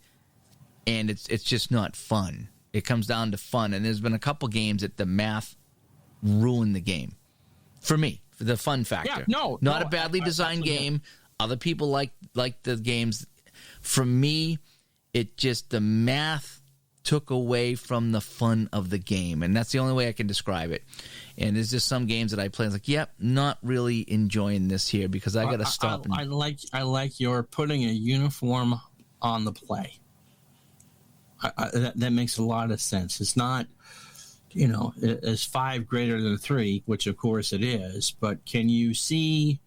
and it's just not fun. It comes down to fun, and there's been a couple games that the math ruined the game for me, for the fun factor. Yeah, not a badly designed game. Other people like the games. For me, it just the math took away from the fun of the game, and that's the only way I can describe it. And there's just some games that I play. It's like, yep, not really enjoying this here because I got to stop. I like your putting a uniform on the play. That makes a lot of sense. It's not, is 5 greater than 3, which of course it is, but can you see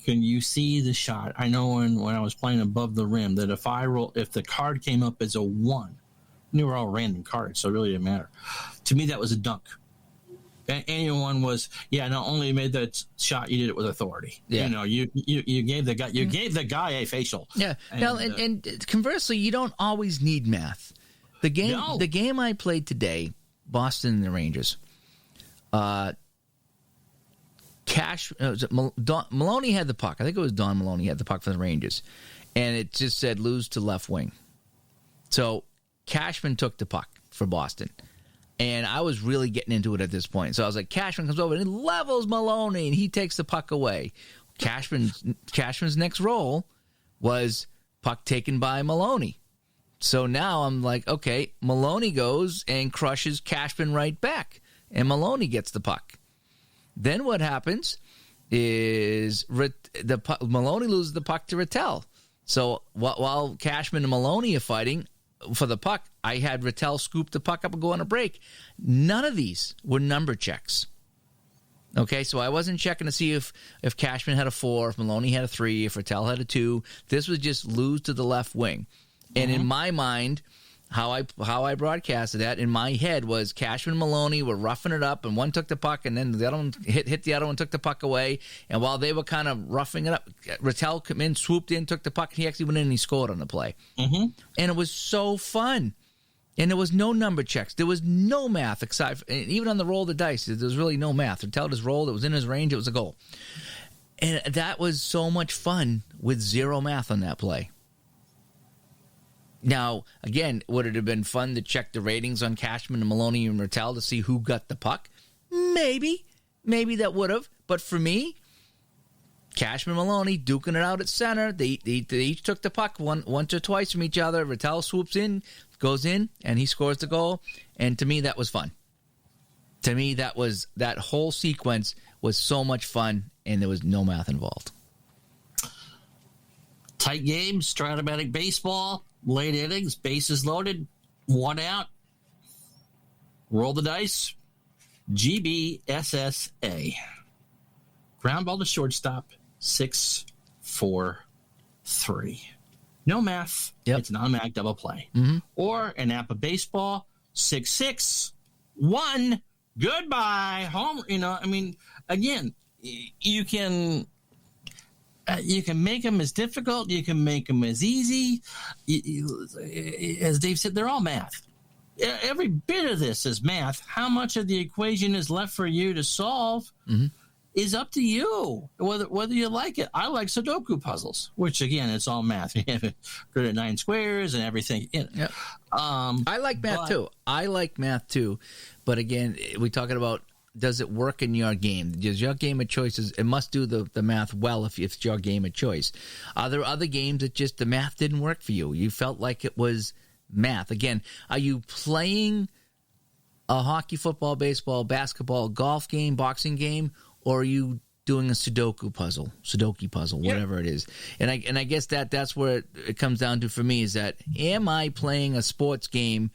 the shot? I know when I was playing above the rim that if the card came up as a 1, and they were all random cards, so it really didn't matter. To me, that was a dunk. Anyone was, not only made that shot, you did it with authority. Yeah. You gave the guy a facial. Yeah. And conversely, you don't always need math. The game I played today, Boston and the Rangers. Maloney had the puck. I think it was Don Maloney had the puck for the Rangers, and it just said lose to left wing. So Cashman took the puck for Boston, and I was really getting into it at this point. So I was like, Cashman comes over and he levels Maloney, and he takes the puck away. Cashman's next roll was puck taken by Maloney. So now I'm like, okay, Maloney goes and crushes Cashman right back, and Maloney gets the puck. Then what happens is Maloney loses the puck to Rattel. So while Cashman and Maloney are fighting for the puck, I had Rattel scoop the puck up and go on a break. None of these were number checks. Okay, so I wasn't checking to see if Cashman had a 4, if Maloney had a 3, if Rattel had a 2. This was just lose to the left wing. And in my mind, how I broadcasted that, in my head was Cashman and Maloney were roughing it up, and one took the puck, and then the other one hit the other one, took the puck away. And while they were kind of roughing it up, Rattel came in, swooped in, took the puck, and he actually went in and he scored on the play. Mm-hmm. And it was so fun. And there was no number checks. There was no math, even on the roll of the dice, there was really no math. Rattel just rolled. It was in his range. It was a goal. And that was so much fun with zero math on that play. Now, again, would it have been fun to check the ratings on Cashman and Maloney and Rattel to see who got the puck? Maybe. Maybe that would have. But for me, Cashman and Maloney duking it out at center. They each took the puck once or twice from each other. Rattel swoops in, goes in, and he scores the goal. And to me, that was fun. To me, that whole sequence was so much fun, and there was no math involved. Tight game, Stratomatic baseball. Late innings, bases loaded, 1 out. Roll the dice. GBSSA. Ground ball to shortstop, 6-4 3. No math. Yep. It's an automatic double play. Mm-hmm. Or an app of baseball, 6-6, 1, goodbye, home. Again, you can make them as difficult. You can make them as easy. As Dave said, they're all math. Every bit of this is math. How much of the equation is left for you to solve is up to you, whether you like it. I like Sudoku puzzles, which, again, it's all math. You have good at 9 squares and everything. Yep. I like math, too. I like math, too. But, again, we're talking about, does it work in your game? Does your game of choices, it must do the math well if it's your game of choice. Are there other games that just the math didn't work for you? You felt like it was math. Again, are you playing a hockey, football, baseball, basketball, golf game, boxing game, or are you doing a Sudoku puzzle, whatever it is? And I guess that's where it comes down to for me is that, am I playing a sports game?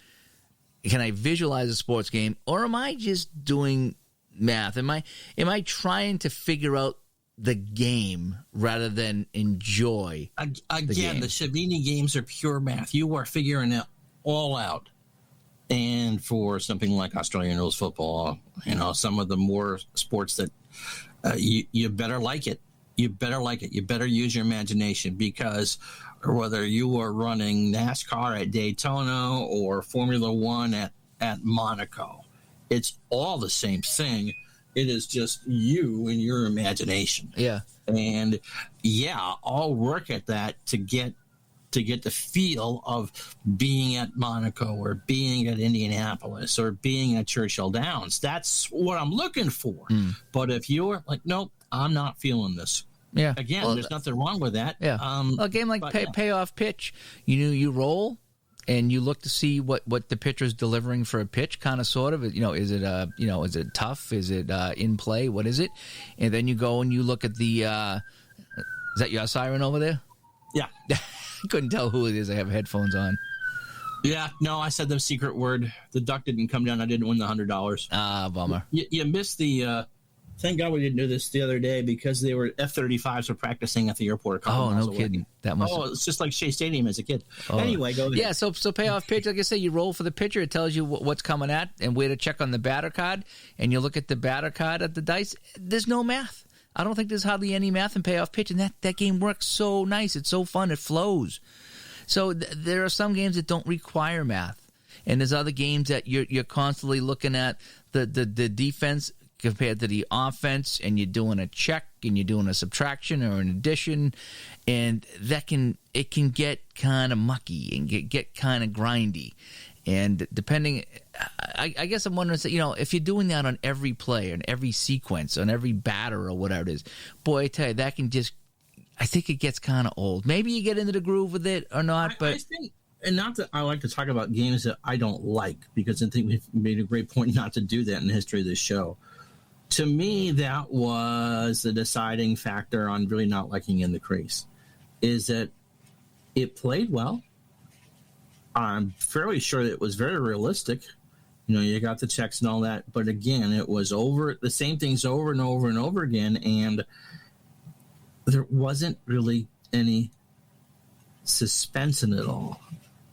Can I visualize a sports game, or am I just doing math? Am I trying to figure out the game rather than enjoy the game? The Shabini games are pure math. You are figuring it all out. And for something like Australian rules football, some of the more sports that you better like it. You better like it. You better use your imagination, because whether you are running NASCAR at Daytona or Formula One at Monaco, it's all the same thing. It is just you and your imagination. Yeah. And I'll work at that to get the feel of being at Monaco or being at Indianapolis or being at Churchill Downs. That's what I'm looking for. But if you're like, nope, I'm not feeling this. Yeah. Again, there's nothing wrong with that. Yeah. A game like Payoff Pitch, you roll and you look to see what the pitcher's delivering for a pitch, kind of, sort of. Is it tough? Is it in play? What is it? And then you go and you look at the. Is that your siren over there? Yeah. I couldn't tell who it is. I have headphones on. Yeah, no, I said the secret word. The duck didn't come down. I didn't win the $100. Ah, bummer. You missed the. Thank God we didn't do this the other day, because they were F-35s were practicing at the airport. A couple miles away. Kidding. That must. Oh, it's just like Shea Stadium as a kid. Anyway, go there. Yeah, so Payoff Pitch, like I say, you roll for the pitcher. It tells you what's coming at and where to check on the batter card. And you look at the batter card at the dice. There's no math. I don't think there's hardly any math in Payoff Pitch, and that game works so nice. It's so fun. It flows. So there are some games that don't require math, and there's other games that you're constantly looking at the defense compared to the offense, and you're doing a check and you're doing a subtraction or an addition, and it can get kind of mucky and get kind of grindy. And depending, I guess I'm wondering, if you're doing that on every play, on every sequence, on every batter or whatever it is, boy, I tell you, that can just, I think it gets kind of old. Maybe you get into the groove with it or not, but. I think, and not that I like to talk about games that I don't like, because I think we've made a great point not to do that in the history of this show. To me, that was the deciding factor on really not liking In the Crease, is that it played well. I'm fairly sure that it was very realistic. You got the checks and all that. But again, it was the same things over and over and over again. And there wasn't really any suspense in it all.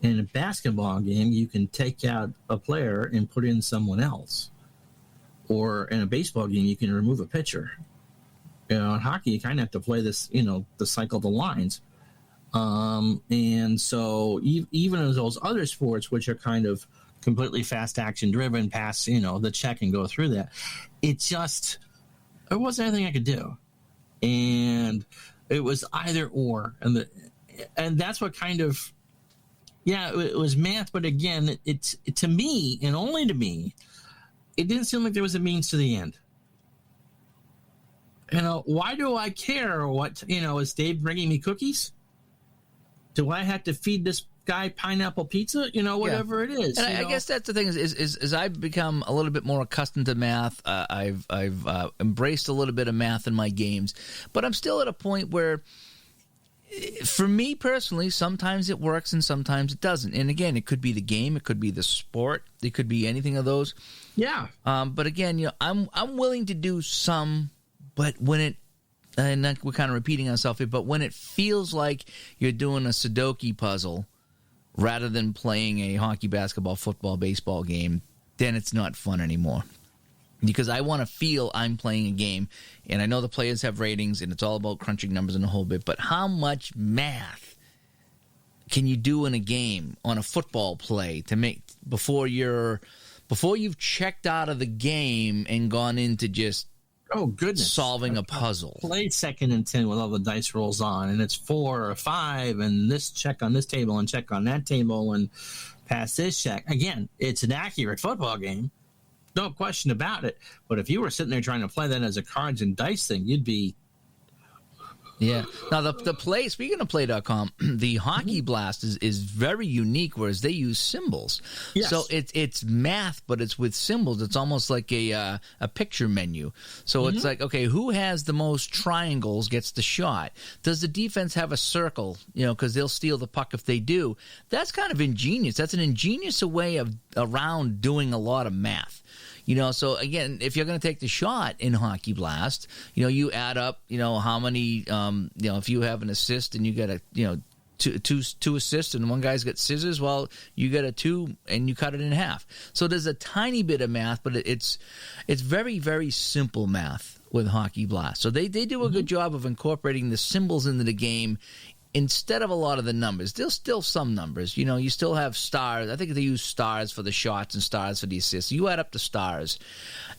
In a basketball game, you can take out a player and put in someone else. Or in a baseball game, you can remove a pitcher. In hockey, you kind of have to play this, the cycle of the lines. And so even in those other sports, which are kind of completely fast action driven, pass, the check and go through that, there wasn't anything I could do. And it was either or. And that's what kind of, it was math. But again, it's to me, and only to me, it didn't seem like there was a means to the end. Why do I care what, is Dave bringing me cookies? Do I have to feed this guy pineapple pizza? Whatever it is. And I guess that's the thing is I've become a little bit more accustomed to math. I've embraced a little bit of math in my games, but I'm still at a point where, for me personally, sometimes it works and sometimes it doesn't. And again, it could be the game, it could be the sport, it could be anything of those. Yeah. But again, I'm willing to do some, but when and we're kind of repeating ourselves here, but when it feels like you're doing a Sudoku puzzle rather than playing a hockey, basketball, football, baseball game, then it's not fun anymore. Because I want to feel I'm playing a game, and I know the players have ratings, and it's all about crunching numbers and a whole bit, but how much math can you do in a game on a football play to make before you've checked out of the game and gone into just solving a puzzle? Played 2nd and 10 with all the dice rolls on, and it's 4 or 5, and this check on this table and check on that table and pass this check. Again, it's an accurate football game. No question about it. But if you were sitting there trying to play that as a cards and dice thing, you'd be... Yeah. Now, the play, speaking of Play.com, the Hockey Blast is very unique, whereas they use symbols. Yes. So it's math, but it's with symbols. It's almost like a picture menu. So it's like, okay, who has the most triangles gets the shot? Does the defense have a circle? Because they'll steal the puck if they do. That's kind of ingenious. That's an ingenious way around doing a lot of math. So again, if you're going to take the shot in Hockey Blast, you add up, how many, if you have an assist and you get a, two assists and one guy's got scissors, well, you get a 2 and you cut it in half. So there's a tiny bit of math, but it's very, very simple math with Hockey Blast. So they do a good job of incorporating the symbols into the game instead of a lot of the numbers. There's still some numbers. You still have stars. I think they use stars for the shots and stars for the assists. You add up the stars.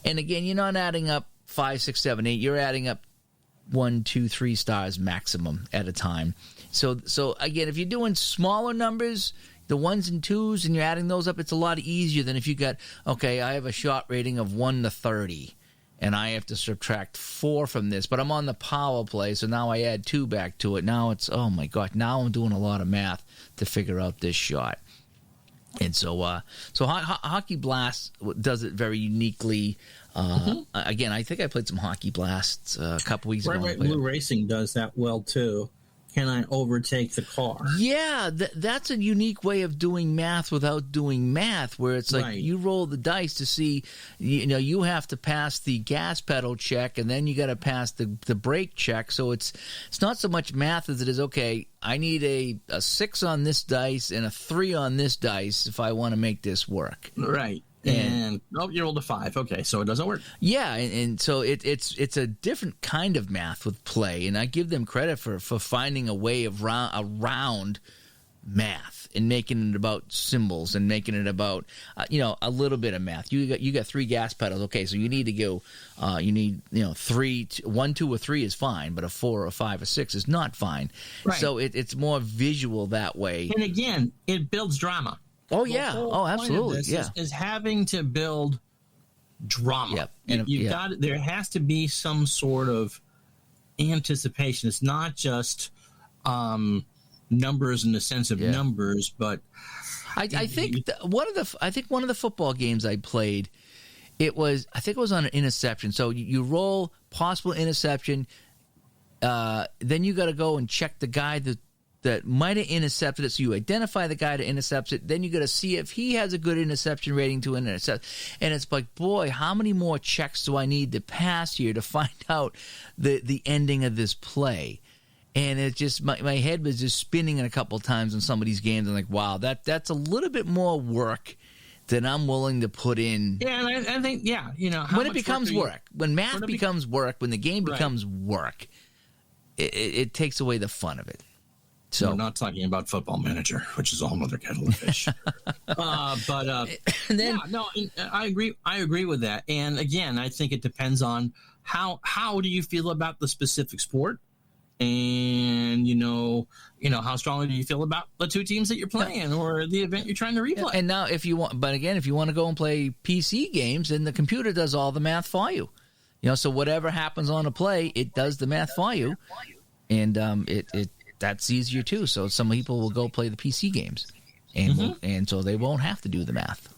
And again, you're not adding up 5, 6, 7, 8. You're adding up 1, 2, 3 stars maximum at a time. So again, if you're doing smaller numbers, the 1s and 2s, and you're adding those up, it's a lot easier than if you got, okay, I have a shot rating of 1 to 30. And I have to subtract 4 from this. But I'm on the power play, so now I add 2 back to it. Now it's, oh, my God, now I'm doing a lot of math to figure out this shot. And so Hockey Blast does it very uniquely. Again, I think I played some Hockey Blasts a couple weeks ago. Right, Blue Racing does that well, too. Can I overtake the car? Yeah, that's a unique way of doing math without doing math, where it's like you roll the dice to see, you have to pass the gas pedal check, and then you got to pass the brake check. So it's not so much math as it is, okay, I need a 6 on this dice and a 3 on this dice if I want to make this work. Right. And you rolled a 5. Okay, so it doesn't work. Yeah, and so it's a different kind of math with play, and I give them credit for finding a way around math and making it about symbols and making it about a little bit of math. You got 3 gas pedals. Okay, so you need to go. You need 3, 1, 2, or 3 is fine, but a 4 or a 5 or 6 is not fine. Right. So it's more visual that way. And again, it builds drama. Oh, yeah. Oh, absolutely. Yeah. Is having to build drama. Yep. There has to be some sort of anticipation. It's not just numbers in the sense of numbers, but I think one of the football games I played, it was on an interception. So you roll possible interception, then you got to go and check the guy that might have intercepted it, so you identify the guy that intercepts it. Then you got to see if he has a good interception rating to intercept. And it's like, boy, how many more checks do I need to pass here to find out the ending of this play? And it just my head was just spinning a couple times in some of these games. I'm like, wow, that's a little bit more work than I'm willing to put in. Yeah, and I think when it becomes work, when math becomes work, when the game becomes work, it takes away the fun of it. So we're not talking about Football Manager, which is a whole other kettle of fish. I agree with that. And again, I think it depends on how do you feel about the specific sport, and how strongly do you feel about the 2 teams that you're playing or the event you're trying to replay. And now, if you want to go and play PC games, then the computer does all the math for you. So whatever happens on a play, it does the math for you, and that's easier too. So some people will go play the PC games, and so they won't have to do the math.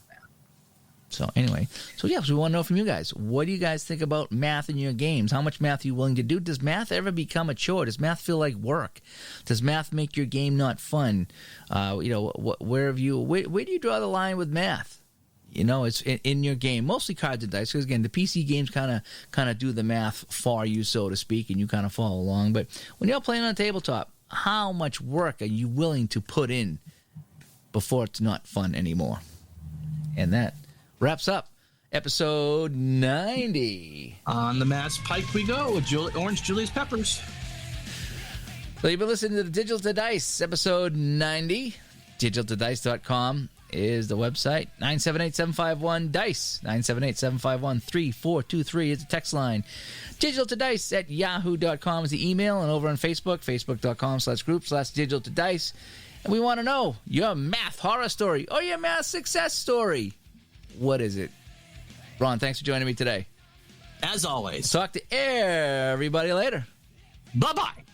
So anyway, so we want to know from you guys, what do you guys think about math in your games? How much math are you willing to do? Does math ever become a chore? Does math feel like work? Does math make your game not fun? Where do you draw the line with math? You know, it's in your game, mostly cards and dice. Because again, the PC games kind of do the math for you, so to speak, and you kind of follow along. But when you're playing on a tabletop, how much work are you willing to put in before it's not fun anymore? And that wraps up episode 90. On the Mass Pike we go with Orange Julius Peppers. So you've been listening to the Digital to Dice, episode 90. DigitalToDice.com is the website. 978-751-DICE. 978-751-3423 is the text line. DigitalToDice at yahoo.com is the email. And over on Facebook, facebook.com/group/DigitalToDice. And we want to know your math horror story or your math success story. What is it? Ron, thanks for joining me today. As always. Talk to everybody later. Bye-bye.